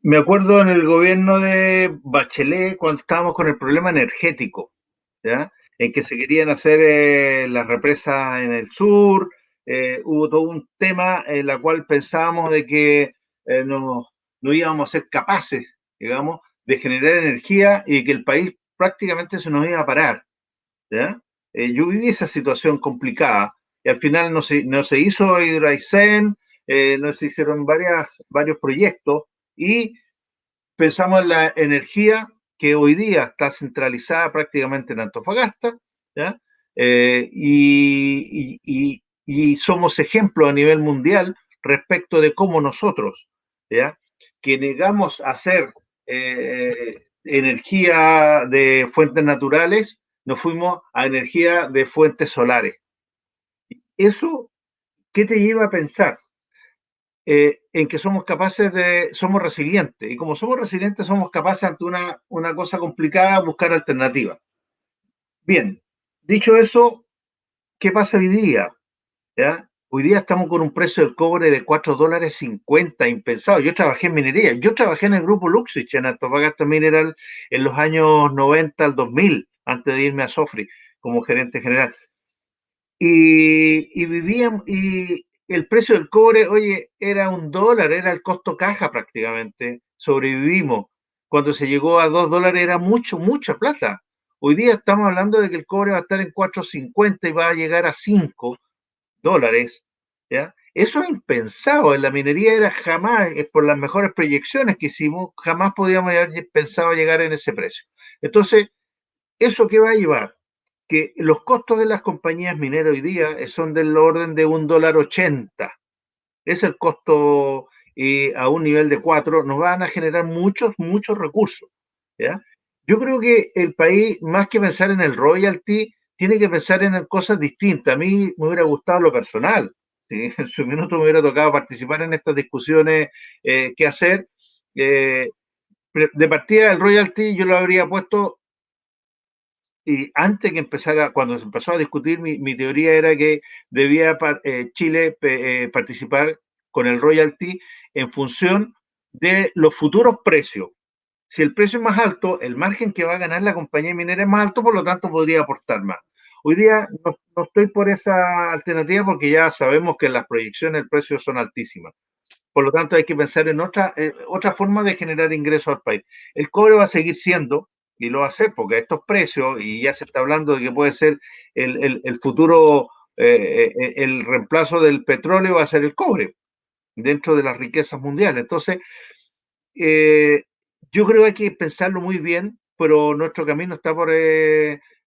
me acuerdo en el gobierno de Bachelet cuando estábamos con el problema energético, ¿ya? En que se querían hacer las represas en el sur, hubo todo un tema en la cual pensábamos de que no íbamos a ser capaces, digamos, de generar energía y que el país prácticamente se nos iba a parar, ¿ya? Yo viví esa situación complicada y al final no se hizo Hidroaicén, no se hicieron varios proyectos y pensamos en la energía que hoy día está centralizada prácticamente en Antofagasta, ¿ya? Y somos ejemplo a nivel mundial respecto de cómo nosotros, ¿ya?, que negamos hacer energía de fuentes naturales, nos fuimos a energía de fuentes solares. ¿Eso qué te lleva a pensar? En que somos resilientes, y como somos resilientes, somos capaces ante una cosa complicada buscar alternativas. Bien, dicho eso, ¿qué pasa hoy día? ¿Ya? Hoy día estamos con un precio del cobre de $4.50, impensado. Yo trabajé en minería, yo trabajé en el grupo Luxich, en Antofagasta Mineral, en los años 90 al 2000, antes de irme a Sofri como gerente general. Y vivíamos, y el precio del cobre, oye, era $1, era el costo caja prácticamente. Sobrevivimos. Cuando se llegó a $2 era mucha plata. Hoy día estamos hablando de que el cobre va a estar en 4.50 y va a llegar a $5, ¿ya? Eso es impensado. En la minería era jamás, por las mejores proyecciones que hicimos, jamás podíamos haber pensado llegar en ese precio. Entonces, ¿eso qué va a llevar? Que los costos de las compañías mineras hoy día son del orden de $1.80. Es el costo, a un nivel de 4, nos van a generar muchos recursos, ¿ya? Yo creo que el país, más que pensar en el royalty, tiene que pensar en cosas distintas. A mí me hubiera gustado lo personal. ¿Sí? En su minuto me hubiera tocado participar en estas discusiones, qué hacer. De partida, el royalty yo lo habría puesto. Y antes que empezara, cuando se empezó a discutir, mi teoría era que debía Chile participar con el royalty en función de los futuros precios. Si el precio es más alto, el margen que va a ganar la compañía minera es más alto, por lo tanto podría aportar más. Hoy día no estoy por esa alternativa porque ya sabemos que las proyecciones del precio son altísimas. Por lo tanto, hay que pensar en otra forma de generar ingresos al país. El cobre va a seguir siendo, y lo va a hacer porque a estos precios, y ya se está hablando de que puede ser el futuro, el reemplazo del petróleo va a ser el cobre dentro de las riquezas mundiales. Entonces, yo creo que hay que pensarlo muy bien, pero nuestro camino está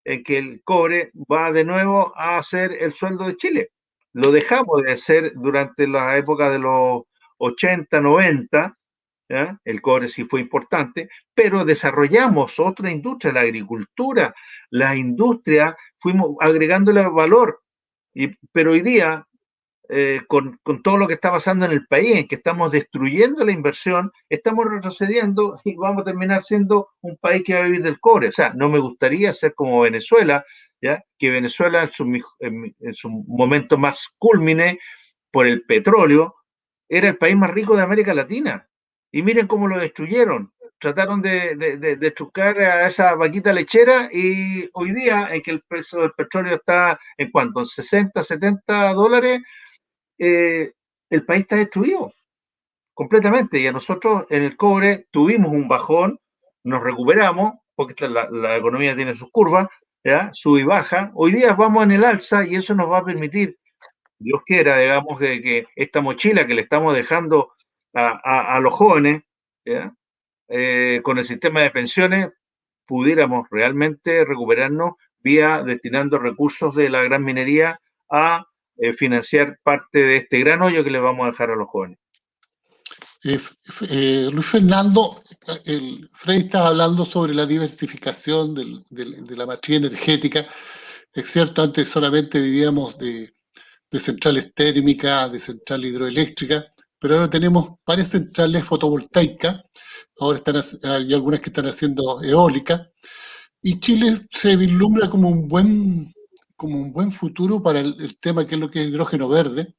en que el cobre va de nuevo a ser el sueldo de Chile. Lo dejamos de hacer durante la época de los 80, 90, ¿ya? El cobre sí fue importante, pero desarrollamos otra industria, la agricultura, la industria, fuimos agregándole valor. Pero hoy día, con todo lo que está pasando en el país, en que estamos destruyendo la inversión, estamos retrocediendo y vamos a terminar siendo un país que va a vivir del cobre. O sea, no me gustaría ser como Venezuela, ¿ya? Que Venezuela en su momento más cúlmine por el petróleo, era el país más rico de América Latina. Y miren cómo lo destruyeron. Trataron de trucar a esa vaquita lechera y hoy día, en que el precio del petróleo está en cuanto, en 60, 70 dólares, el país está destruido completamente. Y a nosotros en el cobre tuvimos un bajón, nos recuperamos, porque la economía tiene sus curvas, ¿ya? Sube y baja. Hoy día vamos en el alza y eso nos va a permitir, Dios quiera, digamos, que esta mochila que le estamos dejando a los jóvenes, ¿ya? Con el sistema de pensiones, pudiéramos realmente recuperarnos vía destinando recursos de la gran minería a financiar parte de este gran hoyo que le vamos a dejar a los jóvenes. Luis Fernando, Freddy estaba hablando sobre la diversificación de la matriz energética. Es cierto, antes solamente vivíamos de centrales térmicas, de centrales hidroeléctricas, pero ahora tenemos varias centrales fotovoltaicas, ahora hay algunas que están haciendo eólica, y Chile se vislumbra como un buen futuro para el tema que es lo que es hidrógeno verde,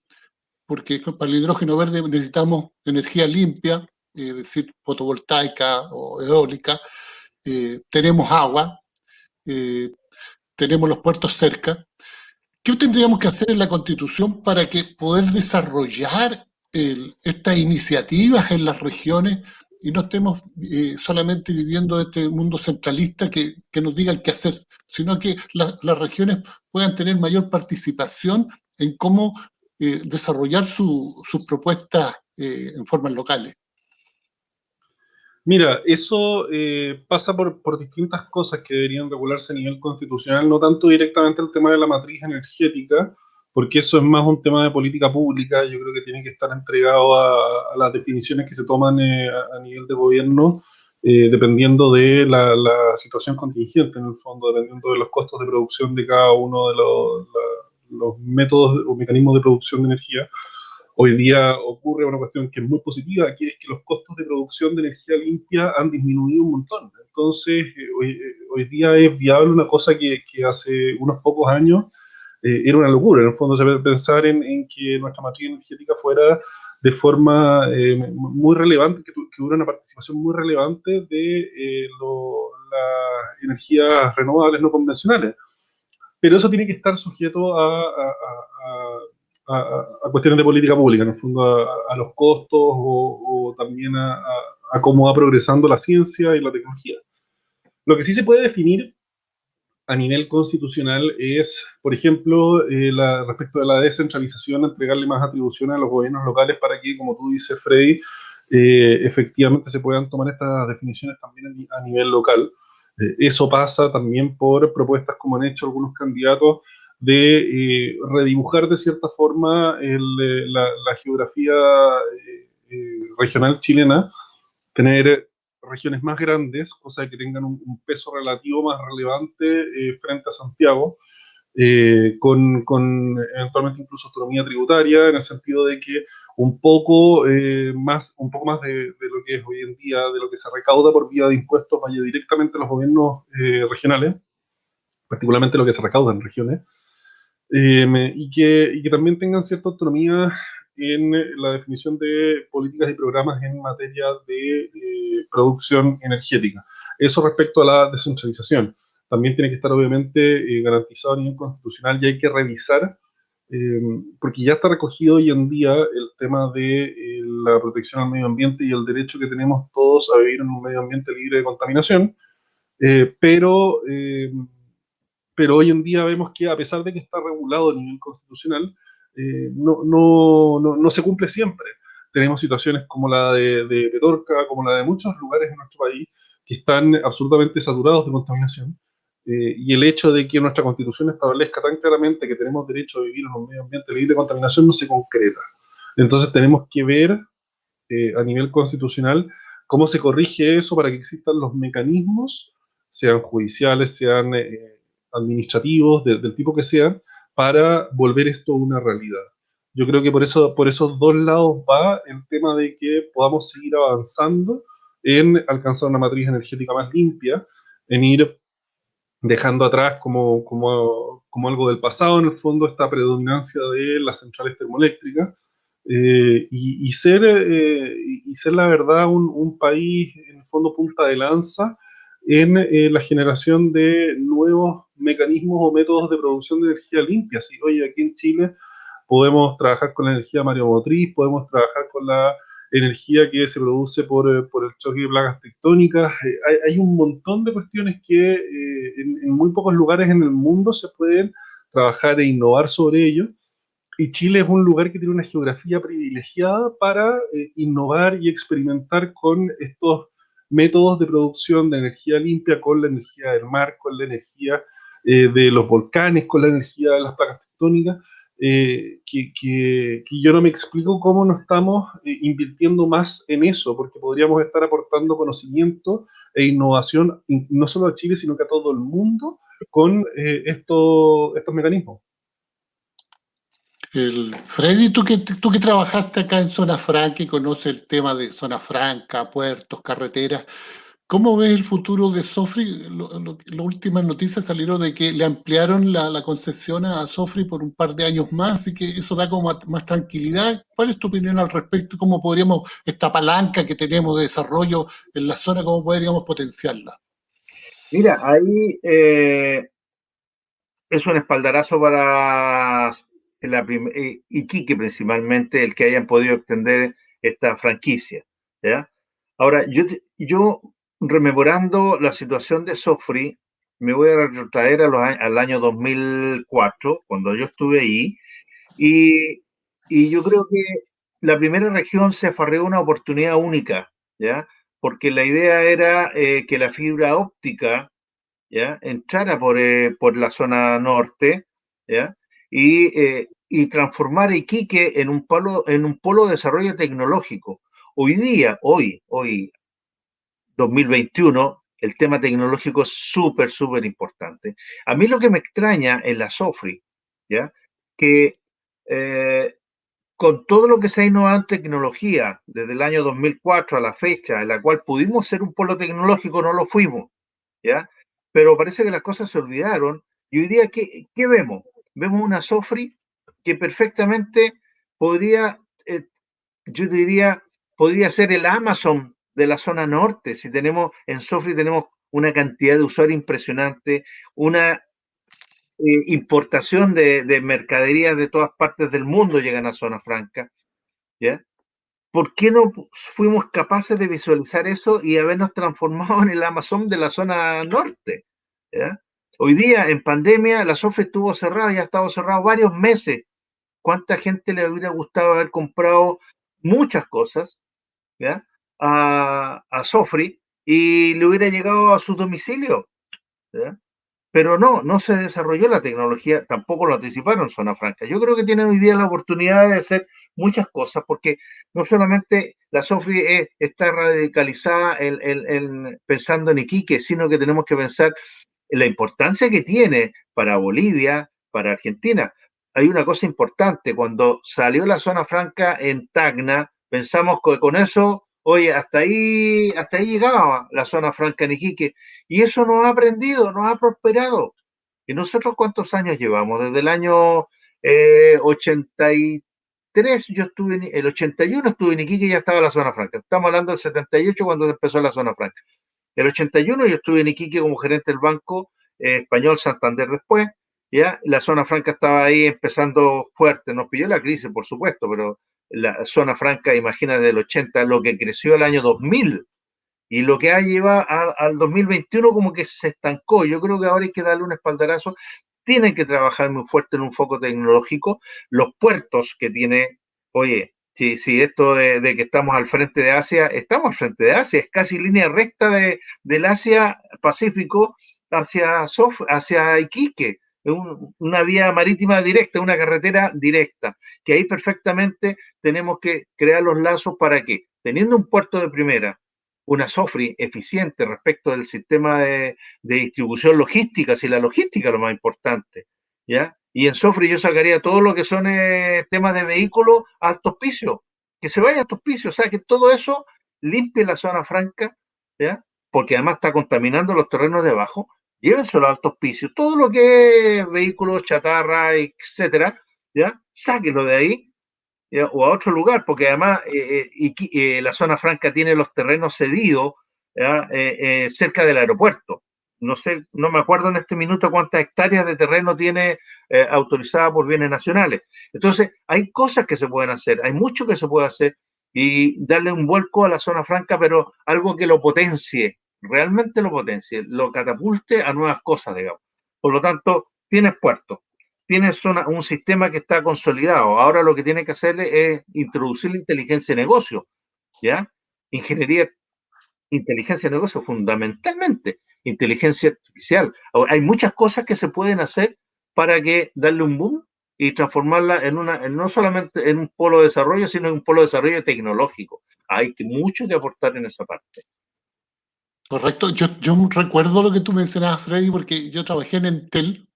porque para el hidrógeno verde necesitamos energía limpia, es decir, fotovoltaica o eólica, tenemos agua, tenemos los puertos cerca. ¿Qué tendríamos que hacer en la Constitución para que poder desarrollar estas iniciativas en las regiones y no estemos solamente viviendo de este mundo centralista que nos diga qué hacer, sino que las regiones puedan tener mayor participación en cómo desarrollar sus propuestas en formas locales? Mira, eso pasa por distintas cosas que deberían regularse a nivel constitucional, no tanto directamente el tema de la matriz energética, porque eso es más un tema de política pública. Yo creo que tiene que estar entregado a las definiciones que se toman a nivel de gobierno, dependiendo de la situación contingente, en el fondo, dependiendo de los costos de producción de cada uno de los métodos o mecanismos de producción de energía. Hoy día ocurre una cuestión que es muy positiva, que es que los costos de producción de energía limpia han disminuido un montón. Entonces, hoy día es viable una cosa que hace unos pocos años era una locura. En el fondo, se puede pensar en que nuestra matriz energética fuera de forma muy relevante, que hubiera una participación muy relevante de las energías renovables no convencionales. Pero eso tiene que estar sujeto a cuestiones de política pública, en el fondo a los costos o también a cómo va progresando la ciencia y la tecnología. Lo que sí se puede definir a nivel constitucional es, por ejemplo, respecto de la descentralización, entregarle más atribuciones a los gobiernos locales para que, como tú dices, Freddy, efectivamente se puedan tomar estas definiciones también a nivel local. Eso pasa también por propuestas como han hecho algunos candidatos de redibujar de cierta forma la geografía regional chilena, tener regiones más grandes, cosa que tengan un peso relativo más relevante frente a Santiago, con eventualmente incluso autonomía tributaria, en el sentido de que un poco más de lo que es hoy en día, de lo que se recauda por vía de impuestos, vaya directamente a los gobiernos regionales, particularmente lo que se recauda en regiones, y que también tengan cierta autonomía en la definición de políticas y programas en materia de producción energética. Eso respecto a la descentralización. También tiene que estar obviamente garantizado a nivel constitucional y hay que revisar, porque ya está recogido hoy en día el tema de la protección al medio ambiente y el derecho que tenemos todos a vivir en un medio ambiente libre de contaminación, pero hoy en día vemos que a pesar de que está regulado a nivel constitucional, no se cumple siempre. Tenemos situaciones como la de Petorca, como la de muchos lugares en nuestro país, que están absolutamente saturados de contaminación, y el hecho de que nuestra Constitución establezca tan claramente que tenemos derecho a vivir en un medio ambiente libre de contaminación no se concreta. Entonces tenemos que ver a nivel constitucional, cómo se corrige eso para que existan los mecanismos, sean judiciales, sean administrativos, del tipo que sean, para volver esto una realidad. Yo creo que por esos dos lados va el tema de que podamos seguir avanzando en alcanzar una matriz energética más limpia, en ir dejando atrás como algo del pasado, en el fondo, esta predominancia de las centrales termoeléctricas, y ser la verdad un país, en el fondo, punta de lanza en la generación de nuevos mecanismos o métodos de producción de energía limpia. Así, oye, aquí en Chile podemos trabajar con la energía mareomotriz, podemos trabajar con la energía que se produce por el choque de placas tectónicas. Hay un montón de cuestiones que en muy pocos lugares en el mundo se pueden trabajar e innovar sobre ello. Y Chile es un lugar que tiene una geografía privilegiada para innovar y experimentar con estos métodos de producción de energía limpia, con la energía del mar, con la energía de los volcanes, con la energía de las placas tectónicas. Que yo no me explico cómo no estamos invirtiendo más en eso, porque podríamos estar aportando conocimiento e innovación, no solo a Chile, sino que a todo el mundo, con estos mecanismos. Freddy, tú que trabajaste acá en Zona Franca y conoces el tema de Zona Franca, puertos, carreteras, ¿cómo ves el futuro de Sofri? Las últimas noticias salieron de que le ampliaron la concesión a Sofri por un par de años más, y que eso da como más tranquilidad. ¿Cuál es tu opinión al respecto? ¿Cómo podríamos, esta palanca que tenemos de desarrollo en la zona, cómo podríamos potenciarla? Mira, ahí es un espaldarazo para Iquique, principalmente, el que hayan podido extender esta franquicia, ¿ya? Ahora, yo rememorando la situación de Sofri, me voy a retrotraer al año 2004, cuando yo estuve ahí, y yo creo que la primera región se afarreó una oportunidad única, ¿ya? Porque la idea era que la fibra óptica, ¿ya? Entrara por la zona norte, ¿ya? Y transformar Iquique en un polo de desarrollo tecnológico. Hoy, 2021, el tema tecnológico es súper, súper importante. A mí lo que me extraña en la Sofri, ¿ya? Que con todo lo que se ha innovado en tecnología desde el año 2004 a la fecha, en la cual pudimos ser un polo tecnológico, no lo fuimos, ¿ya? Pero parece que las cosas se olvidaron. Y hoy día, ¿qué vemos? Vemos una Sofri que perfectamente podría, yo diría, podría ser el Amazon de la zona norte. Si tenemos, en Sofri tenemos una cantidad de usuarios impresionante, una importación de mercaderías de todas partes del mundo llegan a Zona Franca, ¿ya? ¿Por qué no fuimos capaces de visualizar eso y habernos transformado en el Amazon de la zona norte? ¿Ya? Hoy día, en pandemia, la Sofri estuvo cerrada y ha estado cerrado varios meses. ¿Cuánta gente le hubiera gustado haber comprado muchas cosas, ¿ya? a Sofri y le hubiera llegado a su domicilio? ¿Ya? Pero no se desarrolló la tecnología, tampoco lo anticiparon Zona Franca. Yo creo que tienen hoy día la oportunidad de hacer muchas cosas, porque no solamente la Sofri está radicalizada pensando en Iquique, sino que tenemos que pensar en la importancia que tiene para Bolivia, para Argentina. Hay una cosa importante, cuando salió la Zona Franca en Tacna, pensamos que con eso, oye, hasta ahí llegaba la Zona Franca en Iquique, y eso nos ha aprendido, nos ha prosperado. ¿Y nosotros cuántos años llevamos? Desde el año 83, yo estuve el 81 estuve en Iquique y ya estaba la Zona Franca. Estamos hablando del 78 cuando empezó la Zona Franca. El 81 yo estuve en Iquique como gerente del Banco Español Santander después, ¿ya? La Zona Franca estaba ahí empezando fuerte, nos pilló la crisis, por supuesto, pero la Zona Franca, imagínate, del 80, lo que creció el año 2000, y lo que ha llevado al 2021 como que se estancó. Yo creo que ahora hay que darle un espaldarazo. Tienen que trabajar muy fuerte en un foco tecnológico. Los puertos que tiene, oye, si esto de que estamos al frente de Asia, estamos al frente de Asia, es casi línea recta del Asia-Pacífico hacia Iquique. Una vía marítima directa, una carretera directa, que ahí perfectamente tenemos que crear los lazos para que teniendo un puerto de primera, una SOFRI eficiente respecto del sistema de distribución logística, si la logística es lo más importante, ¿ya? Y en SOFRI yo sacaría todo lo que son temas de vehículos a alto auspicio, que se vaya a alto auspicio, o sea, que todo eso limpie la zona franca, ¿ya? Porque además está contaminando los terrenos de abajo, llévenselo a alto auspicio, todo lo que es vehículos, chatarra, etcétera, ¿ya? Sáquenlo de ahí, ¿ya? O a otro lugar, porque además la zona franca tiene los terrenos cedidos, ¿ya? Cerca del aeropuerto. No sé, no me acuerdo en este minuto cuántas hectáreas de terreno tiene autorizada por bienes nacionales. Entonces, hay cosas que se pueden hacer, hay mucho que se puede hacer y darle un vuelco a la zona franca, pero algo que lo potencie, realmente lo potencie, lo catapulte a nuevas cosas, digamos. Por lo tanto, tienes puertos, tienes un sistema que está consolidado. Ahora lo que tiene que hacer es introducir la inteligencia de negocio, ¿ya? Ingeniería, inteligencia de negocio, fundamentalmente, inteligencia artificial. Ahora, hay muchas cosas que se pueden hacer para que darle un boom y transformarla no solamente en un polo de desarrollo, sino en un polo de desarrollo tecnológico. Hay mucho que aportar en esa parte. Correcto. Yo recuerdo lo que tú mencionabas, Freddy, porque yo trabajé en Entel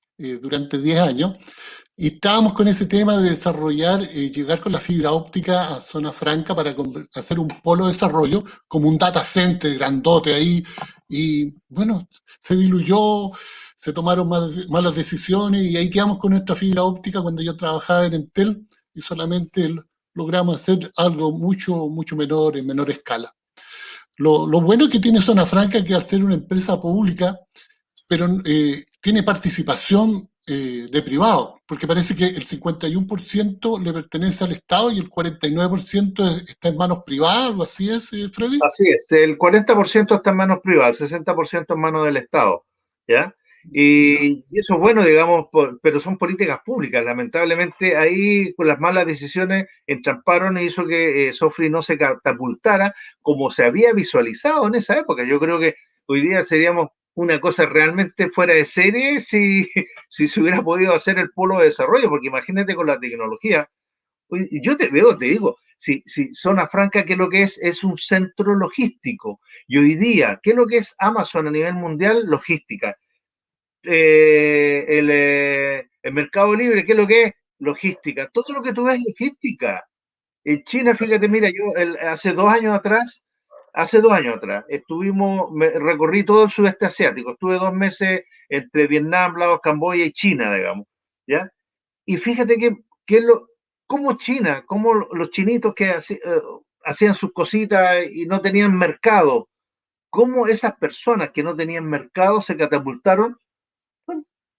durante 10 años y estábamos con ese tema de desarrollar, llegar con la fibra óptica a zona franca para hacer un polo de desarrollo, como un data center grandote ahí. Y bueno, se diluyó, se tomaron malas decisiones y ahí quedamos con nuestra fibra óptica cuando yo trabajaba en Entel y solamente logramos hacer algo mucho menor, en menor escala. Lo bueno que tiene Zona Franca que al ser una empresa pública, pero tiene participación de privado, porque parece que el 51% le pertenece al Estado y el 49% está en manos privadas, ¿algo así es, Freddy? Así es, el 40% está en manos privadas, el 60% en manos del Estado, ¿ya? Y eso es bueno, digamos, pero son políticas públicas. Lamentablemente ahí con las malas decisiones entramparon e hizo que Sofri no se catapultara como se había visualizado en esa época. Yo creo que hoy día seríamos una cosa realmente fuera de serie si se hubiera podido hacer el polo de desarrollo, porque imagínate con la tecnología. Yo te veo, te digo, si Zona Franca, ¿qué es lo que es un centro logístico? Y hoy día, ¿qué es lo que es Amazon a nivel mundial? Logística. El Mercado Libre, ¿qué es lo que es? Logística. Todo lo que tú ves es logística. En China, fíjate, mira, yo hace 2 años atrás, recorrí todo el sudeste asiático, estuve 2 meses entre Vietnam, Laos, Camboya y China, digamos, ¿ya? Y fíjate cómo China, cómo los chinitos que hacían sus cositas y no tenían mercado, cómo esas personas que no tenían mercado se catapultaron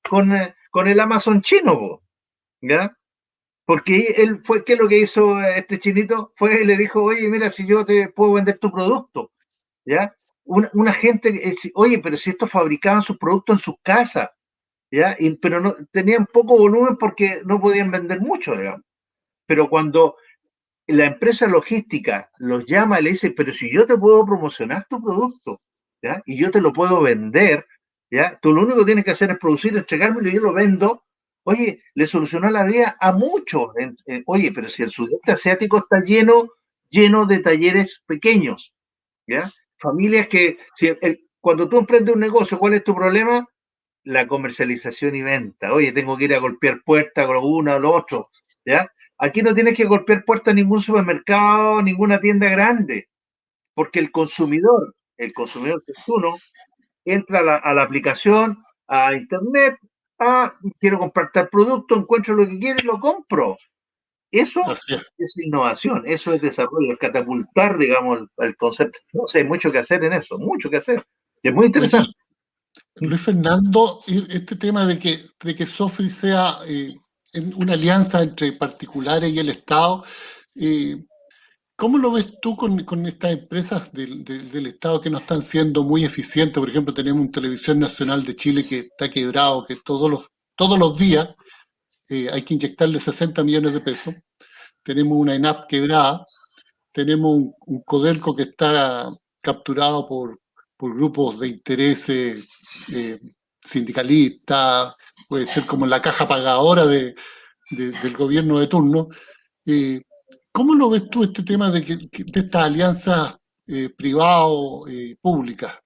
con el Amazon chino, ¿ya? Porque ¿qué es lo que hizo este chinito? Le dijo, oye, mira, si yo te puedo vender tu producto, ¿ya? Una gente, oye, pero si estos fabricaban sus productos en sus casas, ¿ya? Pero no, tenían poco volumen porque no podían vender mucho, digamos. Pero cuando la empresa logística los llama y le dice, pero si yo te puedo promocionar tu producto, ¿ya? Y yo te lo puedo vender, ¿ya? Tú lo único que tienes que hacer es producir, entregármelo y yo lo vendo. Oye, le solucionó la vida a muchos. Oye, pero si el sudeste asiático está lleno de talleres pequeños, ¿ya? Familias que, cuando tú emprendes un negocio, ¿cuál es tu problema? La comercialización y venta. Oye, tengo que ir a golpear puertas con uno o lo otro, ¿ya? Aquí no tienes que golpear puertas en ningún supermercado, ninguna tienda grande, porque el consumidor que es uno, entra a la aplicación, a internet, quiero comprar tal producto, encuentro lo que quiero y lo compro. Eso es innovación, eso es desarrollo, es catapultar, digamos, el concepto. No sé, hay mucho que hacer en eso, mucho que hacer. Es muy interesante. Luis Fernando, este tema de que Sofri sea una alianza entre particulares y el Estado, ¿cómo lo ves tú con estas empresas del Estado que no están siendo muy eficientes? Por ejemplo, tenemos un Televisión Nacional de Chile que está quebrado, que todos los días hay que inyectarle 60 millones de pesos. Tenemos una ENAP quebrada, tenemos un Codelco que está capturado por grupos de intereses sindicalistas, puede ser como la caja pagadora del gobierno de turno. ¿Cómo lo ves tú este tema de estas alianzas privado-públicas?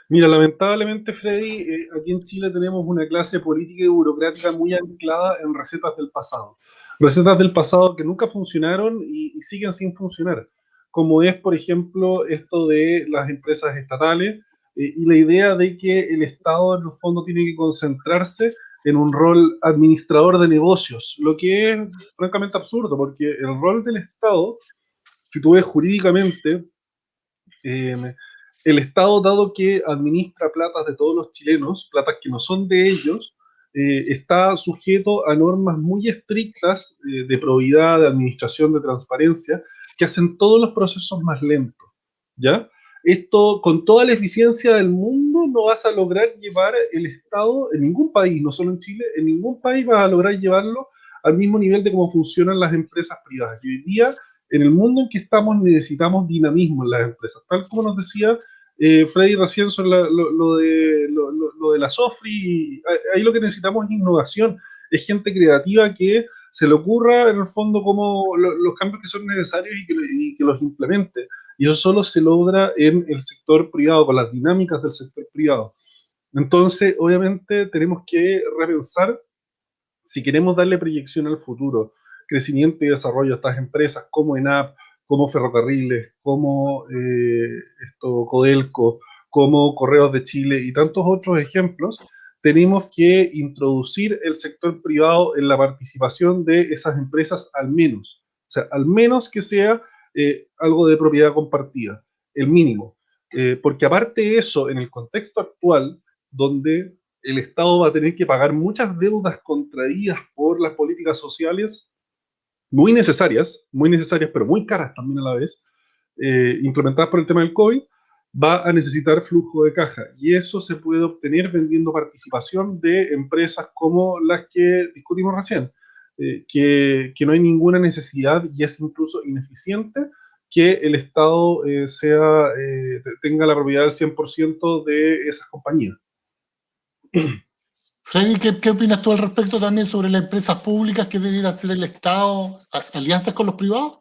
Mira, lamentablemente, Freddy, aquí en Chile tenemos una clase política y burocrática muy anclada en recetas del pasado. Recetas del pasado que nunca funcionaron y siguen sin funcionar, como es, por ejemplo, esto de las empresas estatales y la idea de que el Estado, en el fondo, tiene que concentrarse en un rol administrador de negocios, lo que es francamente absurdo, porque el rol del Estado, si tú ves jurídicamente, eh, el Estado, dado que administra platas de todos los chilenos, platas que no son de ellos, está sujeto a normas muy estrictas de probidad, de administración, de transparencia, que hacen todos los procesos más lentos, ¿ya? Esto, con toda la eficiencia del mundo, no vas a lograr llevar el Estado en ningún país, no solo en Chile, en ningún país vas a lograr llevarlo al mismo nivel de cómo funcionan las empresas privadas. Y hoy día, en el mundo en que estamos, necesitamos dinamismo en las empresas, tal como nos decía Freddy recién sobre lo de la Sofri. Ahí lo que necesitamos es innovación, es gente creativa que se le ocurra en el fondo como los cambios que son necesarios y que los implemente. Y eso solo se logra en el sector privado, con las dinámicas del sector privado. Entonces, obviamente, tenemos que repensar si queremos darle proyección al futuro, crecimiento y desarrollo a estas empresas como ENAP, como Ferrocarriles, como Codelco, como Correos de Chile y tantos otros ejemplos, tenemos que introducir el sector privado en la participación de esas empresas al menos. O sea, al menos que sea algo de propiedad compartida, el mínimo. Porque aparte de eso, en el contexto actual, donde el Estado va a tener que pagar muchas deudas contraídas por las políticas sociales, muy necesarias, pero muy caras también a la vez, implementadas por el tema del COVID, va a necesitar flujo de caja. Y eso se puede obtener vendiendo participación de empresas como las que discutimos recién, que no hay ninguna necesidad y es incluso ineficiente que el Estado tenga la propiedad del 100% de esas compañías. Freddy, ¿qué opinas tú al respecto también sobre las empresas públicas que debería hacer el Estado, alianzas con los privados?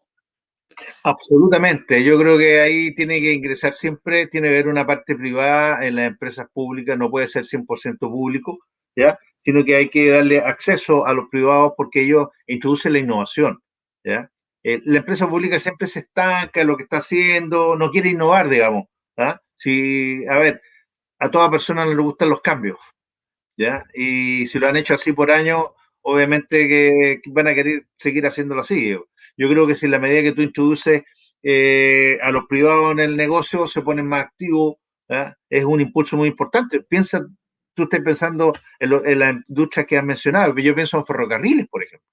Absolutamente. Yo creo que ahí tiene que ingresar siempre, tiene que haber una parte privada en las empresas públicas, no puede ser 100% público, ¿ya? Sino que hay que darle acceso a los privados porque ellos introducen la innovación, ¿ya? La empresa pública siempre se estanca en lo que está haciendo, no quiere innovar, digamos, ¿ya? Si, a ver, a toda persona le gustan los cambios, ¿ya? Y si lo han hecho así por años, obviamente que van a querer seguir haciéndolo así. Yo creo que si en la medida que tú introduces a los privados en el negocio se ponen más activos, ¿ya? Es un impulso muy importante. Tú estás pensando en las industrias que has mencionado, yo pienso en ferrocarriles, por ejemplo.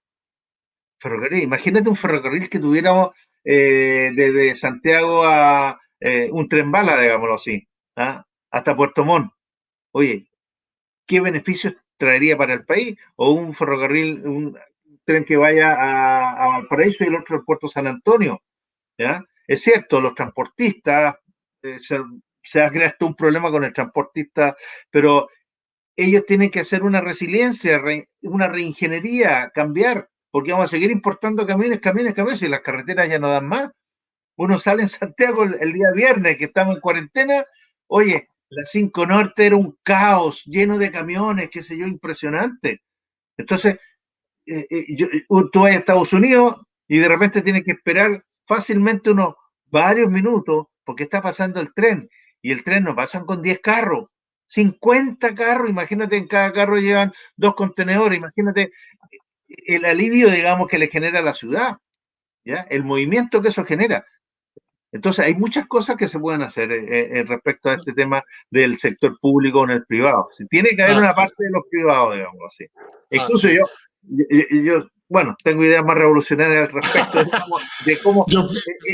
Ferrocarril, imagínate un ferrocarril que tuviéramos desde Santiago a un tren bala, digámoslo así, ¿ah? Hasta Puerto Montt. Oye, ¿qué beneficios traería para el país? O un ferrocarril, un tren que vaya a Valparaíso y el otro al puerto San Antonio, ¿ya? Es cierto, los transportistas, se ha creado un problema con el transportista, pero ellos tienen que hacer una resiliencia, una reingeniería, cambiar, porque vamos a seguir importando camiones, y las carreteras ya no dan más. Uno sale en Santiago el día viernes, que estamos en cuarentena, oye, la 5 Norte era un caos, lleno de camiones, qué sé yo, impresionante. Entonces, tú vas a Estados Unidos y de repente tienes que esperar fácilmente unos varios minutos porque está pasando el tren y el tren no pasan con 10 carros, 50 carros, imagínate, en cada carro llevan 2 contenedores, imagínate el alivio, digamos, que le genera a la ciudad, ¿ya? El movimiento que eso genera. Entonces, hay muchas cosas que se pueden hacer respecto a este tema del sector público en el privado. Tiene que haber una parte de los privados, digamos así. Incluso yo, bueno, tengo ideas más revolucionarias al respecto de cómo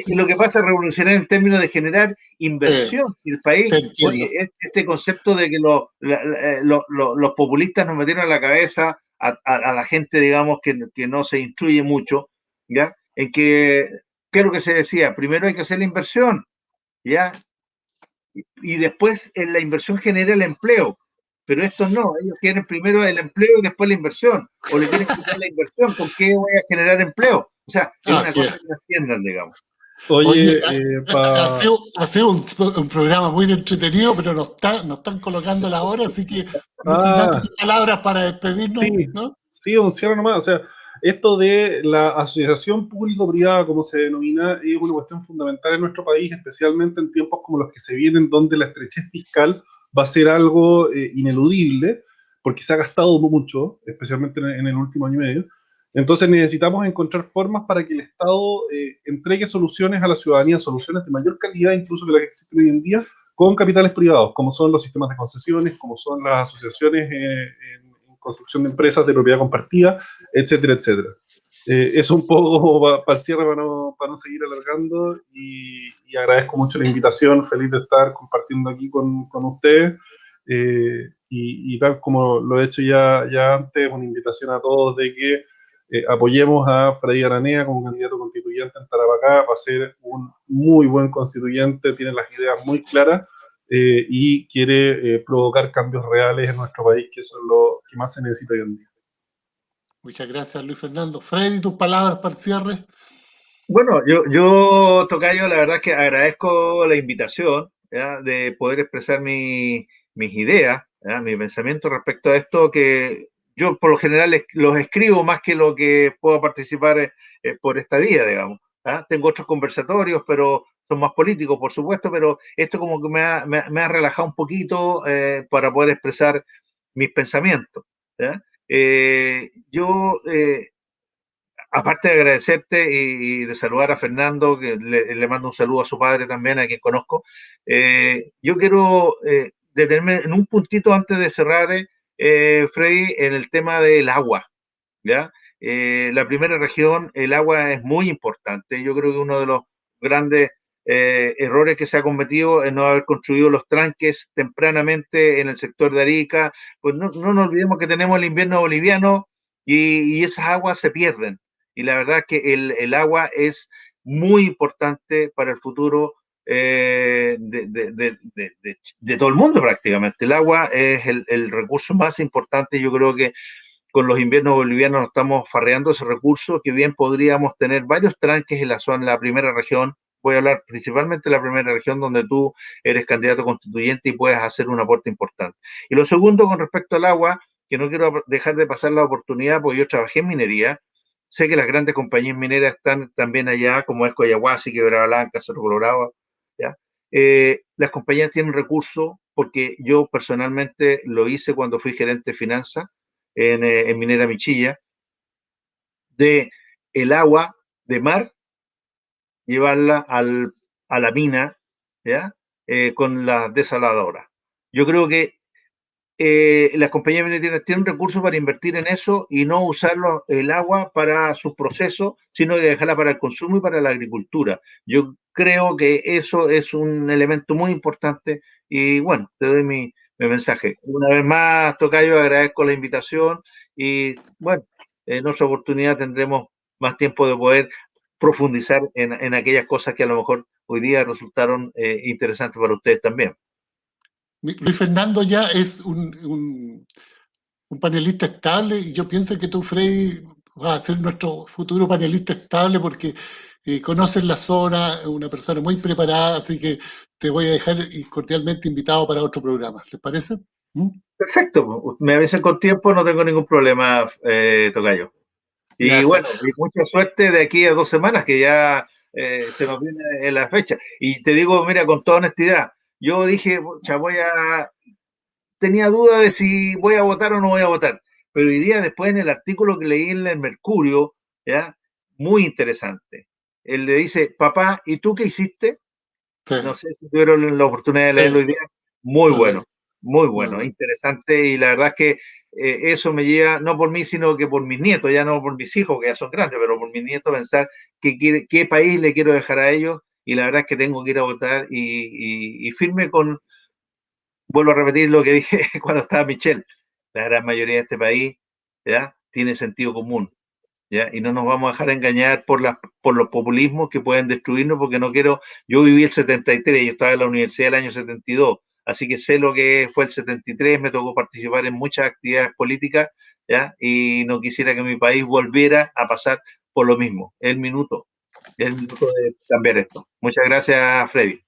lo que pasa es revolucionario en términos de generar inversión. Si el país, oye, este concepto de que los populistas nos metieron a la cabeza a la gente, digamos, que no se instruye mucho, ¿ya? En que ¿qué es lo que se decía? Primero hay que hacer la inversión, ¿ya? Y después la inversión genera el empleo. Pero estos no, ellos quieren primero el empleo y después la inversión. O le quieren quitar la inversión, ¿con qué voy a generar empleo? O sea, es una Así es. cosa que no entiendan, digamos. Oye, ha sido un programa muy entretenido, pero nos están colocando la hora, así que, Luis Fernando, tus palabras para despedirnos, sí, ¿no? sí, don Cierra nomás. O sea, esto de la asociación público-privada, como se denomina, es una cuestión fundamental en nuestro país, especialmente en tiempos como los que se vienen, donde la estrechez fiscal va a ser algo ineludible, porque se ha gastado mucho, especialmente en el último año y medio. Entonces necesitamos encontrar formas para que el Estado entregue soluciones a la ciudadanía, soluciones de mayor calidad incluso que las que existen hoy en día, con capitales privados, como son los sistemas de concesiones, como son las asociaciones en construcción de empresas de propiedad compartida, etcétera, etcétera. Eso un poco para el cierre, para no seguir alargando, y agradezco mucho la invitación, feliz de estar compartiendo aquí con ustedes, y tal como lo he hecho ya antes, una invitación a todos de que apoyemos a Freddy Aranea como candidato constituyente en Tarapacá. Va a ser un muy buen constituyente, tiene las ideas muy claras, y quiere provocar cambios reales en nuestro país, que eso es lo que más se necesita hoy en día. Muchas gracias, Luis Fernando. Freddy, tus palabras para el cierre. Bueno, yo, Tocayo, la verdad es que agradezco la invitación, ¿ya? De poder expresar mis ideas, ¿ya? Mi pensamiento respecto a esto, que yo por lo general los escribo más que lo que puedo participar por esta vía, digamos. ¿Ya? Tengo otros conversatorios, pero son más políticos, por supuesto, pero esto como que me ha relajado un poquito para poder expresar mis pensamientos. ¿Ya? Yo aparte de agradecerte y de saludar a Fernando, que le mando un saludo a su padre también, a quien conozco, yo quiero detenerme en un puntito antes de cerrar, Freddy, en el tema del agua, ¿ya? La primera región, el agua es muy importante. Yo creo que uno de los grandes errores que se ha cometido es no haber construido los tranques tempranamente en el sector de Arica. Pues no nos olvidemos que tenemos el invierno boliviano y esas aguas se pierden. Y la verdad es que el agua es muy importante para el futuro de todo el mundo prácticamente. El agua es el recurso más importante. Yo creo que con los inviernos bolivianos nos estamos farreando ese recurso, que bien podríamos tener varios tranques en la zona, en la primera región. Voy a hablar principalmente de la primera región, donde tú eres candidato constituyente y puedes hacer un aporte importante. Y lo segundo, con respecto al agua, que no quiero dejar de pasar la oportunidad, porque yo trabajé en minería. Sé que las grandes compañías mineras están también allá, como es Coyahuasi, Quebrada Blanca, Cerro Colorado, ¿ya? Las compañías tienen recursos, porque yo personalmente lo hice cuando fui gerente de finanzas en Minera Michilla, de el agua de mar, llevarla a la mina, ¿ya? Con la desaladora. Yo creo que las compañías mineras tienen recursos para invertir en eso y no usarlo, el agua para sus procesos, sino que dejarla para el consumo y para la agricultura. Yo creo que eso es un elemento muy importante y bueno, te doy mi mensaje. Una vez más, Tocayo, agradezco la invitación y bueno, en otra oportunidad tendremos más tiempo de poder profundizar en aquellas cosas que a lo mejor hoy día resultaron interesantes para ustedes también. Luis Fernando ya es un panelista estable, y yo pienso que tú, Freddy, vas a ser nuestro futuro panelista estable porque conoces la zona, es una persona muy preparada, así que te voy a dejar cordialmente invitado para otro programa. ¿Les parece? ¿Mm? Perfecto, me avisen con tiempo, no tengo ningún problema, Tocayo. Y Gracias. bueno, y mucha suerte de aquí a 2 semanas, que ya se nos viene en la fecha. Y te digo, mira, con toda honestidad, yo dije, pucha, tenía duda de si voy a votar o no voy a votar. Pero hoy día, después en el artículo que leí en el Mercurio, ¿ya? Muy interesante. Él le dice, papá, ¿y tú qué hiciste? Sí, No sé si tuvieron la oportunidad de leerlo sí, hoy día. Muy lo leí, bueno, muy bueno. interesante. Y la verdad es que eso me lleva, no por mí, sino que por mis nietos, ya no por mis hijos, que ya son grandes, pero por mis nietos, pensar qué país le quiero dejar a ellos. Y la verdad es que tengo que ir a votar y firme con, vuelvo a repetir lo que dije cuando estaba Michelle, la gran mayoría de este país, ¿ya? Tiene sentido común. ¿Ya? Y no nos vamos a dejar engañar por los populismos que pueden destruirnos, porque no quiero, yo viví el 73, yo estaba en la universidad el año 72, así que sé lo que fue el 73, me tocó participar en muchas actividades políticas, ¿ya? Y no quisiera que mi país volviera a pasar por lo mismo. Es el minuto de cambiar esto. Muchas gracias, Freddy.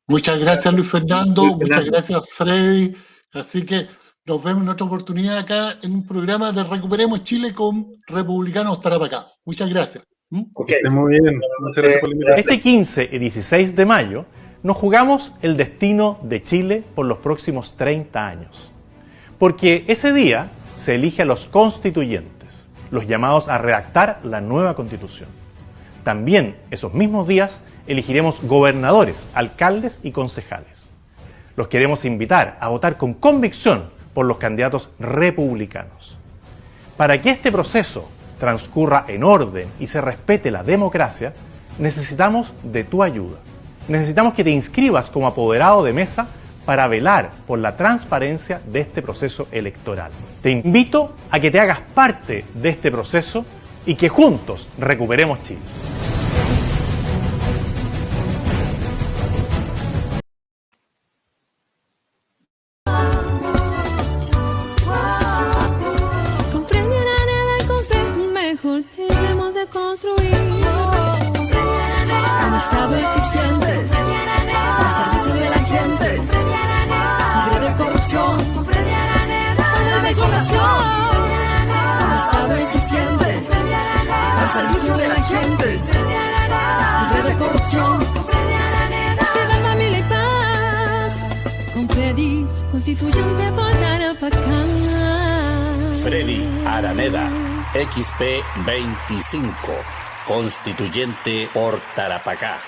Muchas gracias, Luis Fernando. Muchas gracias, Freddy. Así que nos vemos en otra oportunidad acá en un programa de Recuperemos Chile con Republicanos Tarapacá. Muchas gracias. Okay. Muy bien. Muchas gracias por la invitación. Este 15 y 16 de mayo nos jugamos el destino de Chile por los próximos 30 años. Porque ese día se elige a los constituyentes, los llamados a redactar la nueva Constitución. También esos mismos días elegiremos gobernadores, alcaldes y concejales. Los queremos invitar a votar con convicción por los candidatos republicanos. Para que este proceso transcurra en orden y se respete la democracia, necesitamos de tu ayuda. Necesitamos que te inscribas como apoderado de mesa para velar por la transparencia de este proceso electoral. Te invito a que te hagas parte de este proceso y que juntos recuperemos Chile. Comprende la nada y con fe mejor tenemos de construir un estado eficiente al servicio de la gente, libre de corrupción, libre de corrupción, un estado eficiente al servicio de la gente, libre de corrupción, viva la mil y paz, con Freddy, constituyente por Tarapacá. Freddy Araneda, XP25, constituyente por Tarapacá.